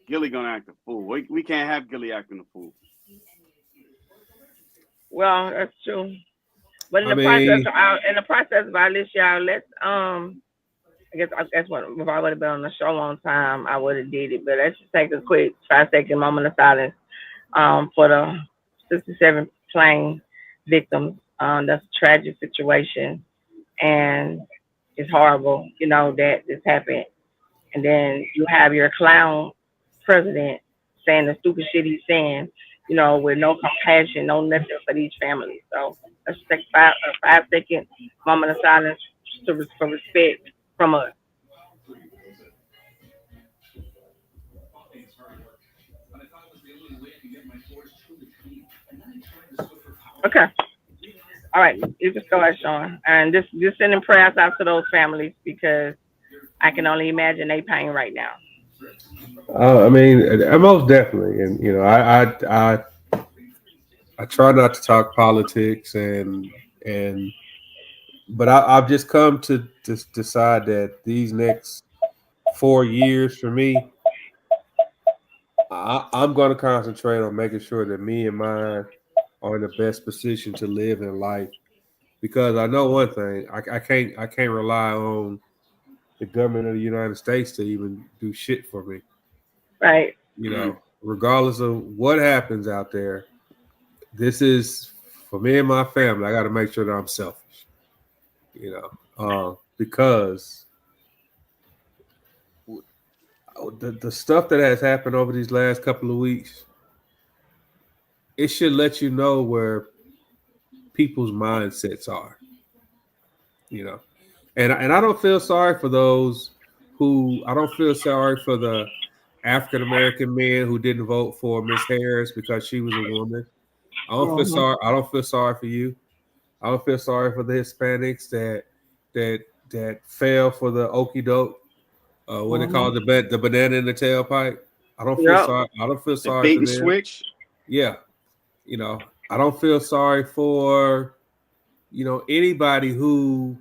We can't have Gilly acting a fool. Well, that's true. But in I the mean- process of our list, y'all, let's I guess what if I would have been on the show on time, I would have did it. But let's just take a quick 5-second moment of silence for the 67 plane victims. That's a tragic situation, and it's horrible, that this happened. And then you have your clown president saying the stupid shit he's saying, with no compassion, no nothing for these families. So let's take a 5-second moment of silence for respect from us. Okay. All right. You just go ahead, Sean. And just sending prayers out to those families because I can only imagine their pain right now. I mean, most definitely, and I try not to talk politics, but I've just come to decide that these next 4 years for me, I'm going to concentrate on making sure that me and mine are in the best position to live in life. Because I know one thing, I can't rely on the government of the United States to even do shit for me. Right. Regardless of what happens out there, this is for me and my family. I got to make sure that I'm selfish, because the stuff that has happened over these last couple of weeks, it should let you know where people's mindsets are, and I don't feel sorry for those I don't feel sorry for the African American men who didn't vote for Miss Harris because she was a woman. I don't feel sorry. I don't feel sorry for you. I don't feel sorry for the Hispanics that fell for the okie doke. What they call the banana in the tailpipe. I don't feel sorry. I don't feel sorry bait for and them. switch. Yeah, I don't feel sorry for anybody who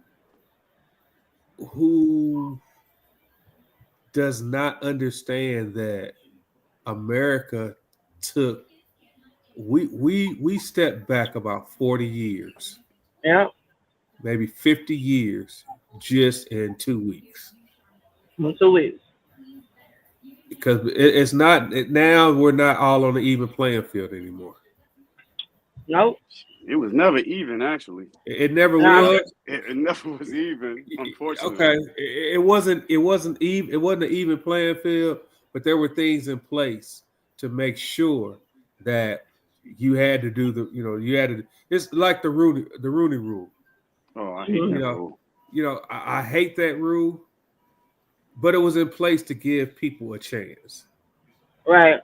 does not understand that America took we stepped back about 40 years. Yeah. Maybe 50 years just in 2 weeks. 2 weeks. Because it's not now we're not all on the even playing field anymore. Nope. It was never even, actually. It never was. It never was even, unfortunately. Okay, it wasn't even. It wasn't an even playing field, but there were things in place to make sure that you had to do you had to. It's like the Rooney Rule. Oh, I hate that rule. I hate that rule, but it was in place to give people a chance. Right.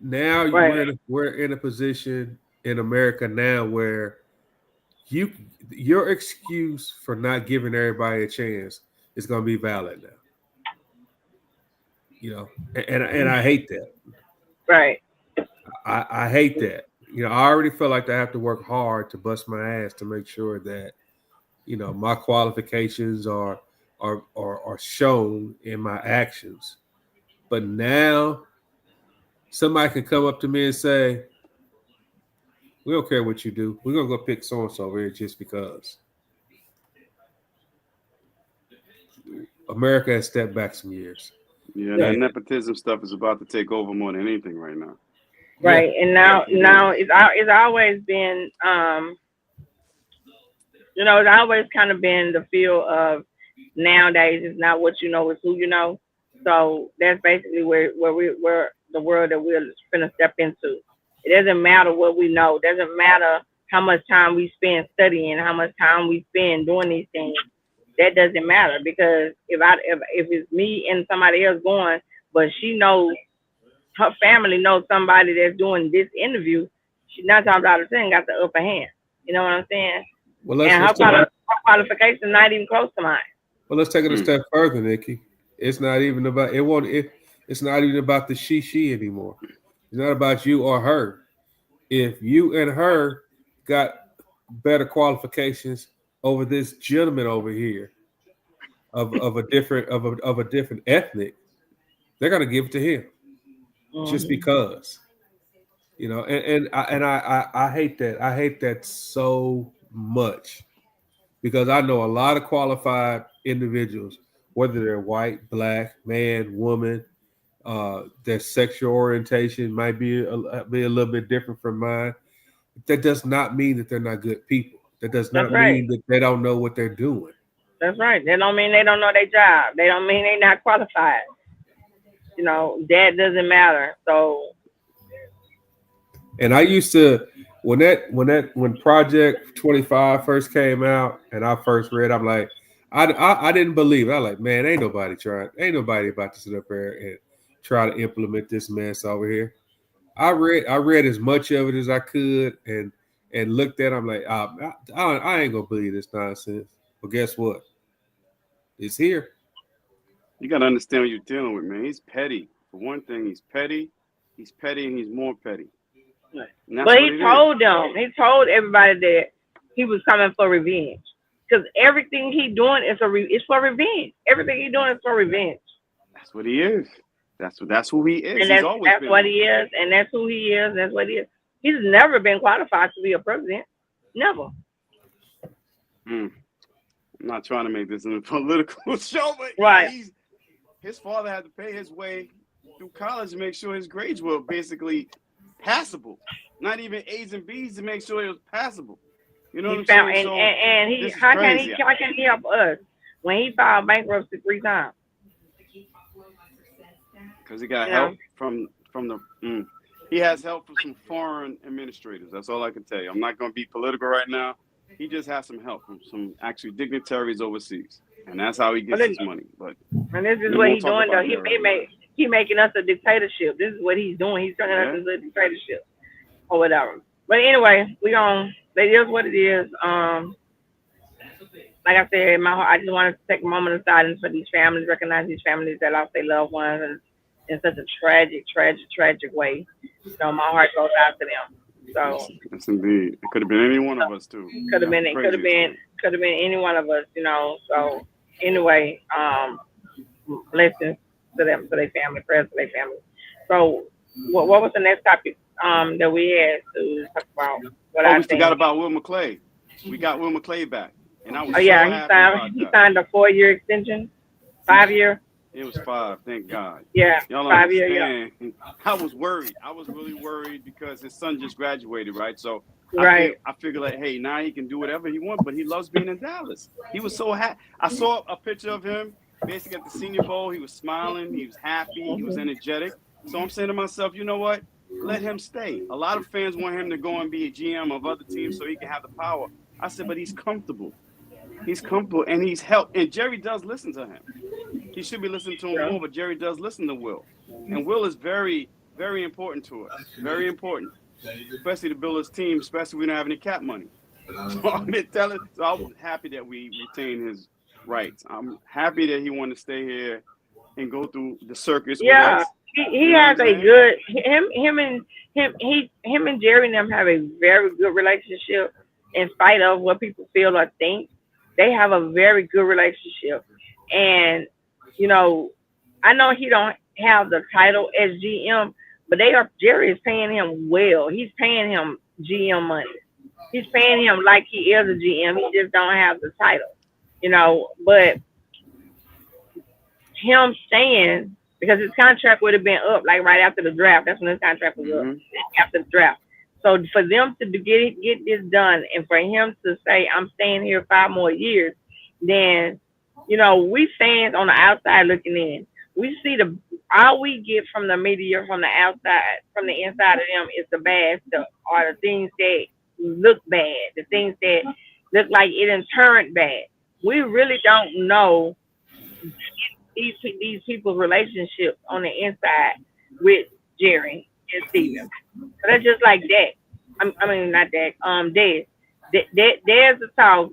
Now we're in a position in America now where your excuse for not giving everybody a chance is going to be valid now. And I hate that. Right. I hate that. I already feel like I have to work hard to bust my ass to make sure that my qualifications are shown in my actions. But now somebody can come up to me and say, We don't care what you do. We're gonna go pick so and so over here just because. America has stepped back some years. Yeah, that nepotism stuff is about to take over more than anything right now. Right, and now it's always been it's always kind of been the feel of nowadays it's not what you know, it's who you know. So that's basically where the world that we're gonna step into. It doesn't matter what we know. It doesn't matter how much time we spend studying, how much time we spend doing these things. That doesn't matter because if it's me and somebody else going, but she knows her family knows somebody that's doing this interview, she 9 times out of 10 got the upper hand. You know what I'm saying? Well, and her qualification not even close to mine. Well, let's take it a step further, Nikki. It's not even about it. It's not even about the she anymore. It's not about you or her. If you and her got better qualifications over this gentleman over here of a different ethnic, they're gonna give it to him just because. And I hate that. I hate that so much because I know a lot of qualified individuals, whether they're white, black, man, woman, their sexual orientation might be a little bit different from mine. That does not mean that they're not good people. That does not mean that they don't know what they're doing. That's right. That don't mean they don't know their job. They don't mean they're not qualified. That doesn't matter. So. And I used to when Project 25 first came out and I first read, I'm like, I didn't believe it. I was like, man, ain't nobody about to sit up there and try to implement this mess over here. I read as much of it as I could and looked at it, I'm like, I ain't gonna believe this nonsense. But guess what? It's here. You gotta understand what you're dealing with, man. He's petty. For one thing, he's petty. He's petty and he's more petty. But he told told everybody that he was coming for revenge. Because everything he doing is for revenge. Everything he doing is for revenge. That's what he is. That's who he is. And that's what he is, and that's who he is, and that's what he is. He's never been qualified to be a president. Never. I'm not trying to make this a political show, but his father had to pay his way through college to make sure his grades were basically passable. Not even A's and B's to make sure it was passable. You know what I'm saying? And he how can he help us when he filed bankruptcy 3 times? Because he got help from the he has help from some foreign administrators. That's all I can tell you. I'm not going to be political right now. He just has some help from some actually dignitaries overseas, and that's how he gets his money. And this is what he's doing, though. He making us a dictatorship. This is what he's doing. He's turning us into a dictatorship or whatever. But anyway, it is what it is. Like I said, in my heart, I just wanted to take a moment of silence for these families, recognize these families that lost their loved ones in such a tragic way. So my heart goes out to them. So yes, indeed. It could have been any one of us too. Could have been any one of us, So anyway, blessings to them, to their family, prayers to their family. So what was the next topic that we had to talk about? We forgot about Will McClay. We got Will McClay back. And I was he signed a 4-year extension, 5-year. It was 5, thank God. Yeah, y'all 5 years. Yeah. I was worried. I was really worried because his son just graduated, right? So I figured like, hey, now he can do whatever he wants, but he loves being in Dallas. He was so happy. I saw a picture of him basically at the Senior Bowl. He was smiling. He was happy. He was energetic. So I'm saying to myself, you know what? Let him stay. A lot of fans want him to go and be a GM of other teams so he can have the power. I said, but he's comfortable. He's comfortable and he's helped. And Jerry does listen to him. He should be listening to him more, but Jerry does listen to Will. And Will is very, very important to us. Very important. Especially to build his team, especially if we don't have any cap money. So I was happy that we retained his rights. I'm happy that he wanted to stay here and go through the circus with us. He has a good him and Jerry and them have a very good relationship in spite of what people feel or think. They have a very good relationship. And, I know he don't have the title as GM, but Jerry is paying him well. He's paying him GM money. He's paying him like he is a GM. He just don't have the title, But him staying because his contract would have been up like right after the draft. That's when his contract was up after the draft. So for them to get this done and for him to say I'm staying here 5 more years, then we fans on the outside looking in, we see all we get from the media from the outside, from the inside of them is the bad stuff or the things that look bad, the things that look like it turned bad. We really don't know these people's relationships on the inside with Jerry and Steven. So that's just like that. I mean, not that. Des. There's a talk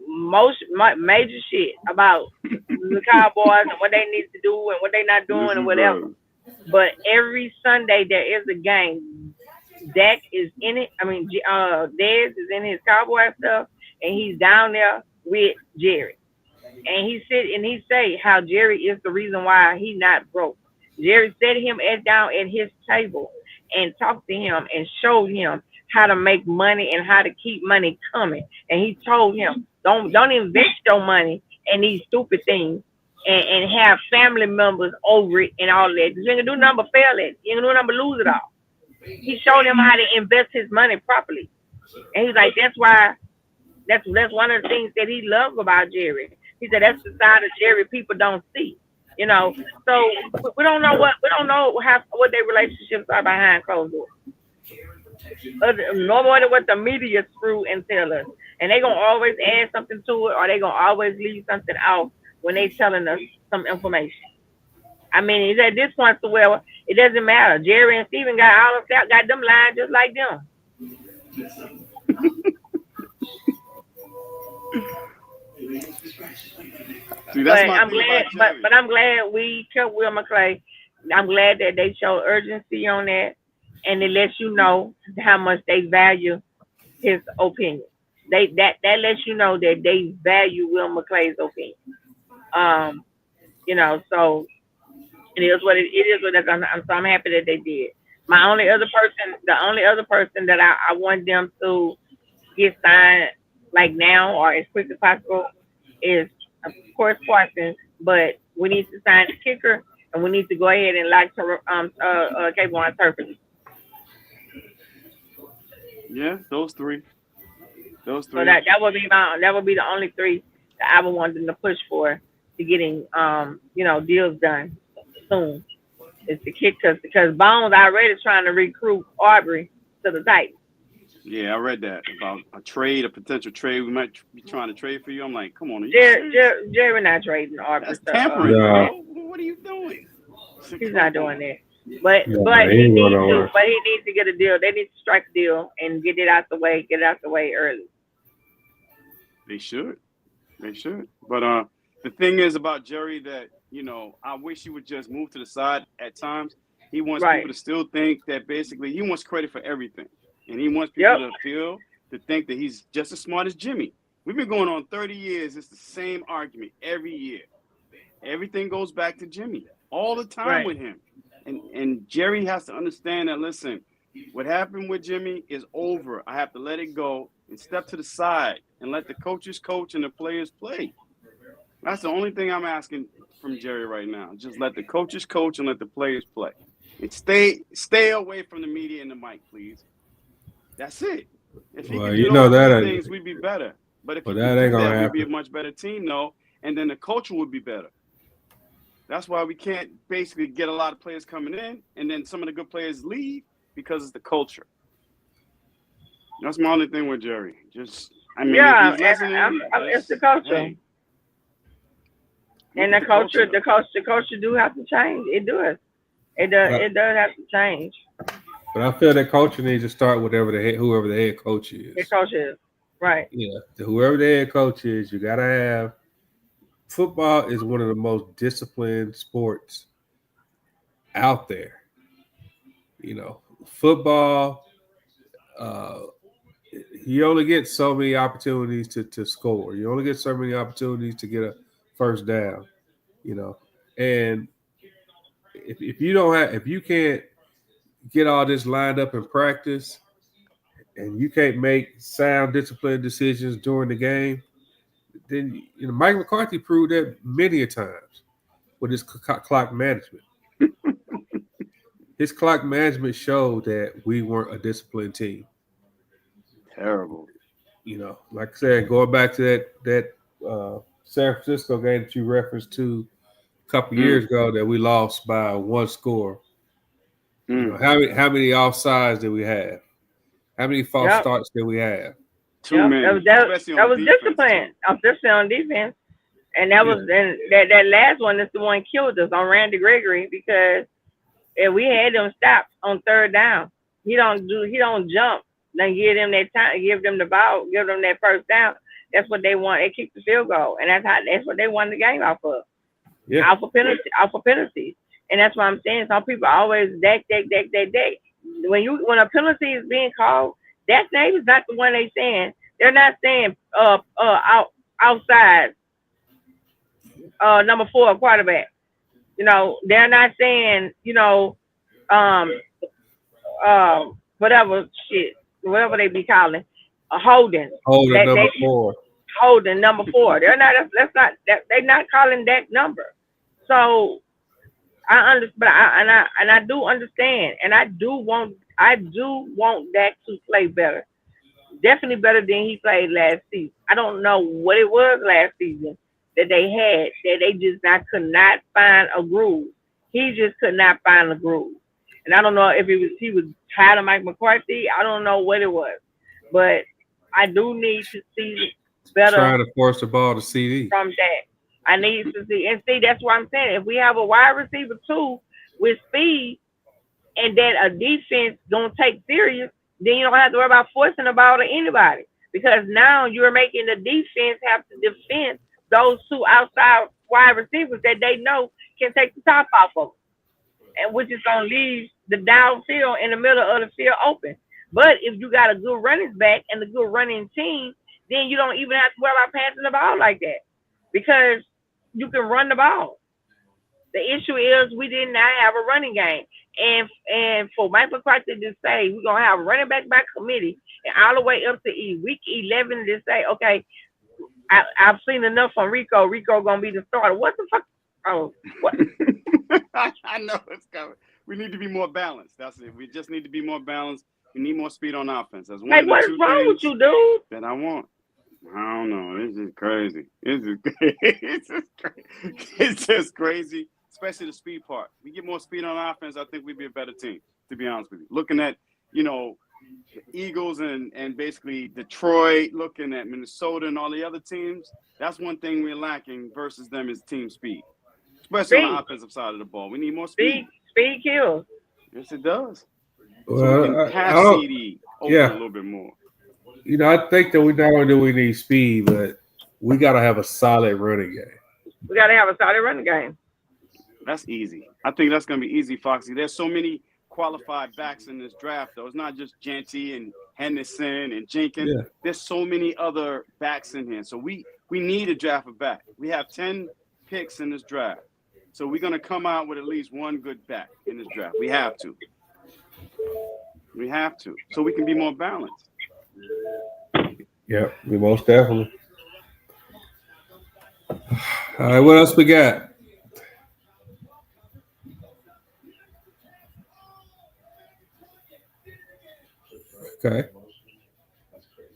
major shit about the Cowboys and what they need to do and what they're not doing and whatever. But every Sunday there is a game. Dak is in it. I mean, Dez is in his Cowboy stuff, and he's down there with Jerry. And he say how Jerry is the reason why he not broke. Jerry set him down at his table and talked to him and showed him how to make money and how to keep money coming. And he told him, don't invest your money in these stupid things and have family members over it and all that. You ain't gonna do nothing but fail it. You ain't gonna do nothing but lose it all. He showed him how to invest his money properly. And he's like, that's one of the things that he loves about Jerry. He said that's the side of Jerry people don't see. So we don't know what their relationships are behind closed doors. No more than what the media screw and tell us. And they gonna always add something to it, or they gonna always leave something out when they telling us some information. I mean, it's at this point to where it doesn't matter. Jerry and Steven got them lying just like them. Dude, but I'm glad we kept Will McClay. I'm glad that they showed urgency on that, and it lets you know how much they value his opinion. That lets you know that they value Will McClay's opinion. So it is what it is. I'm happy that they did. The only other person that I want them to get signed like now or as quick as possible is of course Parsons, but we need to sign the kicker and we need to go ahead and lock Kayvon Turpin. Yeah, those three. So that would be the only three that I would want them to push for to getting deals done soon. It's the kickers because Bones already trying to recruit Aubrey to the Titans. Yeah, I read that about a potential trade. We might be trying to trade for you. I'm like, come on, Jerry not trading Aubrey. That's tampering, bro. What are you doing? He's not doing that. But he needs to get a deal. They need to strike a deal and get it out the way early. They should. But the thing is about Jerry that, I wish he would just move to the side at times. He wants people to still think that basically he wants credit for everything. And he wants people to think that he's just as smart as Jimmy. We've been going on 30 years. It's the same argument every year. Everything goes back to Jimmy all the time with him. And Jerry has to understand that, listen, what happened with Jimmy is over. I have to let it go and step to the side and let the coaches coach and the players play. That's the only thing I'm asking from Jerry right now. Just let the coaches coach and let the players play. And stay away from the media and the mic, please. That's it. If he could do all those things, we'd be better. But if he could do that, we'd be a much better team, though. And then the culture would be better. That's why we can't basically get a lot of players coming in, and then some of the good players leave because it's the culture. That's my only thing with Jerry. If he's listening, it's the culture. Hey, and the culture do have to change. It does. It does have to change. But I feel that culture needs to start with whoever the head coach is. The coach is right. Yeah, whoever the head coach is, you gotta have. Football is one of the most disciplined sports out there. Football. You only get so many opportunities to score. You only get so many opportunities to get a first down. And if you can't get all this lined up in practice, and you can't make sound discipline decisions during the game, then Mike McCarthy proved that many a times with his clock management. His clock management showed that we weren't a disciplined team. Terrible. Like I said, going back to that San Francisco game that you referenced to a couple years ago that we lost by one score. How many offsides did we have? How many false starts did we have? Too many. That was discipline. Especially on defense. And that was that last one is the one killed us on Randy Gregory, because if we had them stopped on third down, he don't jump, then give them that time, give them the ball, give them that first down. That's what they want. They kick the field goal, and that's what they won the game off of. Yeah. Off of penalties. And that's what I'm saying. Some people always deck. When a penalty is being called, that name is not the one they saying. They're not saying outside number 4 quarterback. They're not saying whatever they be calling a holding. Number 4. Holding number 4. They're not calling that number. So I understand, but I do understand, and I do want Dak to play better. Definitely better than he played last season. I don't know what it was last season that they had that they just could not find a groove. He just could not find a groove, and I don't know if he was tired of Mike McCarthy. I don't know what it was, but I do need to see better. Trying to force the ball to CD from Dak. I need to see, and see, that's what I'm saying. If we have a wide receiver 2 with speed, and that a defense don't take serious, then you don't have to worry about forcing the ball to anybody, because now you're making the defense have to defend those 2 outside wide receivers that they know can take the top off of them, and which is going to leave the downfield in the middle of the field open. But if you got a good running back and a good running team, then you don't even have to worry about passing the ball like that, because you can run the ball. The issue is we did not have a running game. And for Mike McCarthy to say we're going to have a running back by committee and all the way up to week 11 to say, okay, I've seen enough from Rico. Rico going to be the starter. What the fuck? Oh, what? I know it's coming. We need to be more balanced. That's it. We just need to be more balanced. We need more speed on offense. That's one of the what is wrong with you, dude? That I want. I don't know. It's just crazy. It's just crazy, especially the speed part. We get more speed on offense, I think we'd be a better team, to be honest with you. Looking at, the Eagles and basically Detroit, looking at Minnesota and all the other teams, that's one thing we're lacking versus them is team speed, especially on the offensive side of the ball. We need more speed. Speed kills. Yes, it does. Well, so we can have CD open a little bit more. I think that we not only do we need speed, but we got to have a solid running game. We got to have a solid running game. That's easy. I think that's going to be easy, Foxy. There's so many qualified backs in this draft, though. It's not just Genty and Henderson and Jenkins. Yeah. There's so many other backs in here. So we need to draft a back. We have 10 picks in this draft. So we're going to come out with at least one good back in this draft. We have to. So we can be more balanced. Yeah, we most definitely. All right, what else we got? Okay.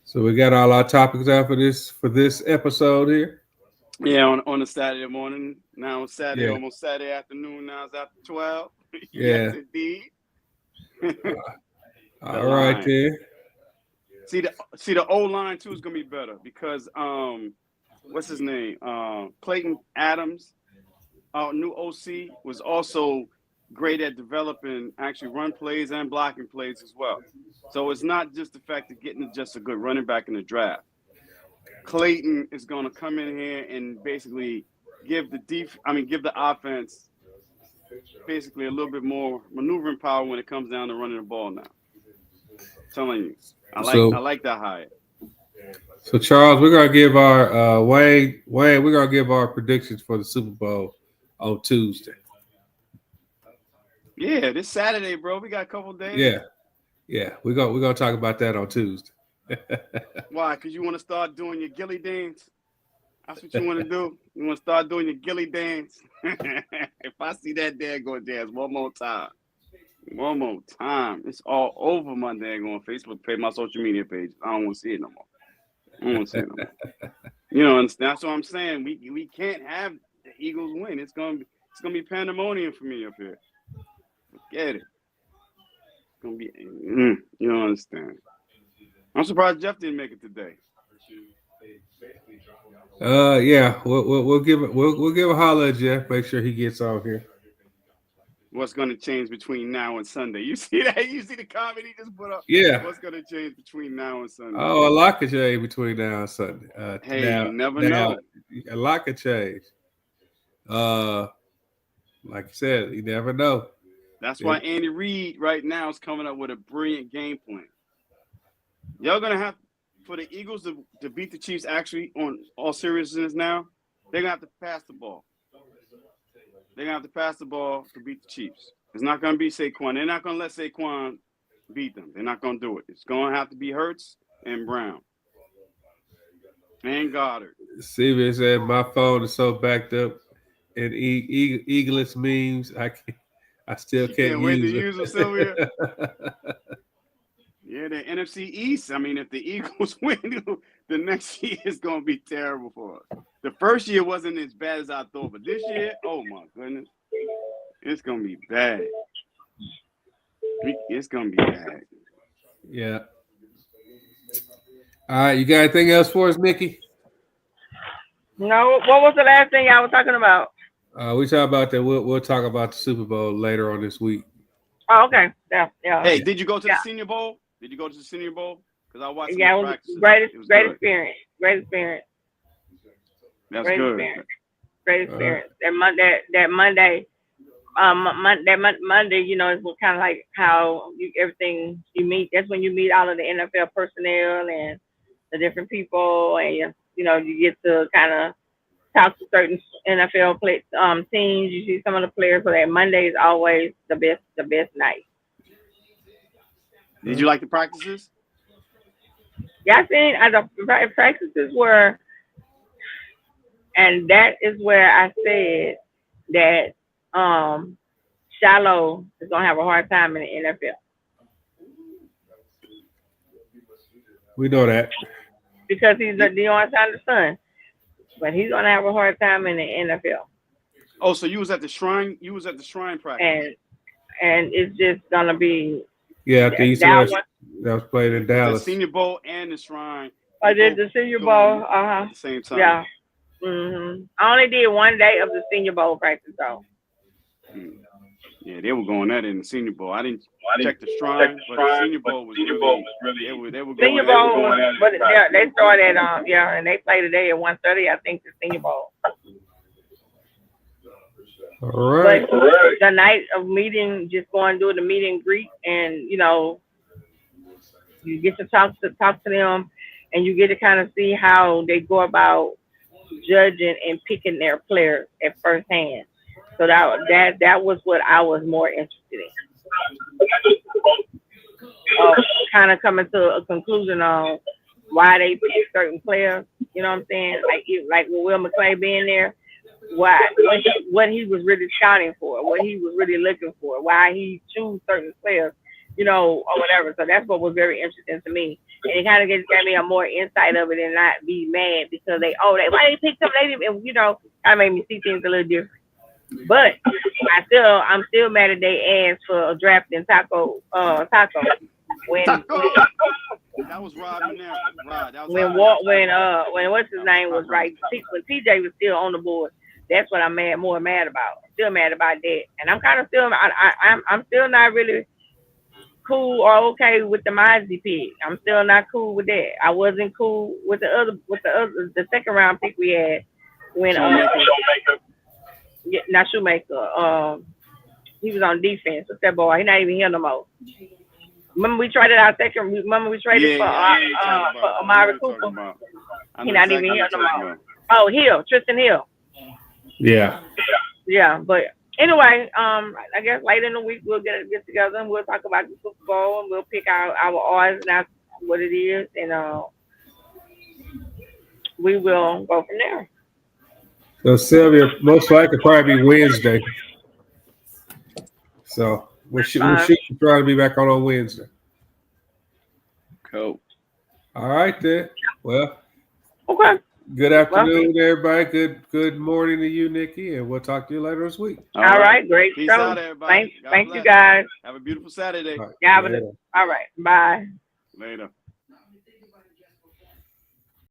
So we got all our topics out for this episode here. Yeah, on a Saturday morning. Now it's Saturday, almost Saturday afternoon. Now it's after 12. Yes, indeed. All right, then. See the O line too is gonna be better because what's his name? Clayton Adams, our new OC, was also great at developing actually run plays and blocking plays as well. So it's not just the fact of getting just a good running back in the draft. Clayton is gonna come in here and basically give the offense basically a little bit more maneuvering power when it comes down to running the ball now. I'm telling you. I like that hire. So Charles, we're gonna give our Wayne, we're gonna give our predictions for the Super Bowl on Tuesday. Yeah, this Saturday, bro. We got a couple days. Yeah. Yeah, we're gonna talk about that on Tuesday. Why? Because you want to start doing your gilly dance? That's what you want to do? You want to start doing your gilly dance? If I see that daggone dance one more time, it's all over my daggone Facebook page, my social media page. I don't want to see it no more. You know, understand? That's what I'm saying. We can't have the Eagles win. It's gonna be pandemonium for me up here. Forget it. It's gonna be. You don't understand. I'm surprised Jeff didn't make it today. Yeah, we'll give a holler at Jeff. Make sure he gets on here. What's going to change between now and Sunday? You see that? You see the comment he just put up? Yeah. What's going to change between now and Sunday? Oh, a lot could change between now and Sunday. You never know. A lot could change. Like you said, you never know. That's why Andy Reid right now is coming up with a brilliant game plan. Y'all going to have, for the Eagles to beat the Chiefs, actually, on all seriousness now, they're going to have to pass the ball. They're going to have to pass the ball to beat the Chiefs. It's not going to be Saquon. They're not going to let Saquon beat them. They're not going to do it. It's going to have to be Hurts and Brown. And Goddard. Steven said, my phone is so backed up in Eagles memes, I still can't wait to use them, Sylvia. Yeah, the NFC East. I mean, if the Eagles win, the next year is going to be terrible for us. The first year wasn't as bad as I thought, but this year, oh my goodness, it's going to be bad. It's going to be bad. Yeah. All right, you got anything else for us, Nikki? No. What was the last thing y'all was talking about? We talk about that. We'll talk about the Super Bowl later on this week. Oh, okay. Yeah. Hey, did you go to the Senior Bowl? Did you go to the Senior Bowl? Because I watched some practices. Great experience. Great experience. That's great good. Experience. Great experience. That Monday, Monday, you know, it's kind of like how everything you meet. That's when you meet all of the NFL personnel and the different people, and you know, you get to kind of talk to certain NFL teams. You see some of the players. So that Monday is always the best night. Did you like the practices? Yeah, I think the practices were, and that is where I said that Shiloh is gonna have a hard time in the NFL. We know that because he's Deion Sanders' son, but he's gonna have a hard time in the NFL. Oh, so you was at the Shrine? You was at the Shrine practice, and it's just gonna be. Yeah, I think that was played in Dallas. The Senior Bowl and the Shrine. I did the Senior Bowl. At the same time. Yeah. I only did one day of the Senior Bowl practice though. Yeah, they were going at it in the Senior Bowl. I didn't check the Shrine, but the Senior Bowl was really. They were going Senior Bowl, but they started and they play today at 1:30. I think the Senior Bowl. All right. But the night of meeting, just going to do the meet and greet, and you know, you get to talk to them, and you get to kind of see how they go about judging and picking their players at first hand. So that was what I was more interested in. Kind of coming to a conclusion on why they pick certain players. You know what I'm saying? Like with Will McClay being there. What he was really scouting for, what he was really looking for, why he chose certain players, you know, or whatever. So that's what was very interesting to me. And it kind of gave me a more insight of it and not be mad because why they picked him, and you know, that made me see things a little different. But I'm still mad at they ass for drafting Taco. When that was Rod now. Rod, that was when what's his name was right, when TJ was still on the board. That's what I'm more mad about. Still mad about that, and I'm kind of still I'm still not really cool or okay with the Mozzie pick. I'm still not cool with that. I wasn't cool with the second round pick we had when not Shoemaker. He was on defense. What's that boy? He's not even here no more. Remember we traded our second. Remember we traded for Amari Cooper. He's not even here no more. Oh, Tristan Hill. Yeah. Yeah, but Anyway, I guess later in the week we'll get together and we'll talk about the Super Bowl and we'll pick our odds and what it is, and we will go from there. So Sylvia, most likely probably be Wednesday. So we're shooting trying to be back on Wednesday. Cool. All right then. Well, okay. Good afternoon, everybody. Good morning to you, Nikki, and we'll talk to you later this week. All right. Great Peace show. out, everybody. Thank you, guys. Have a beautiful Saturday. All right. Yeah, all right. Bye. Later.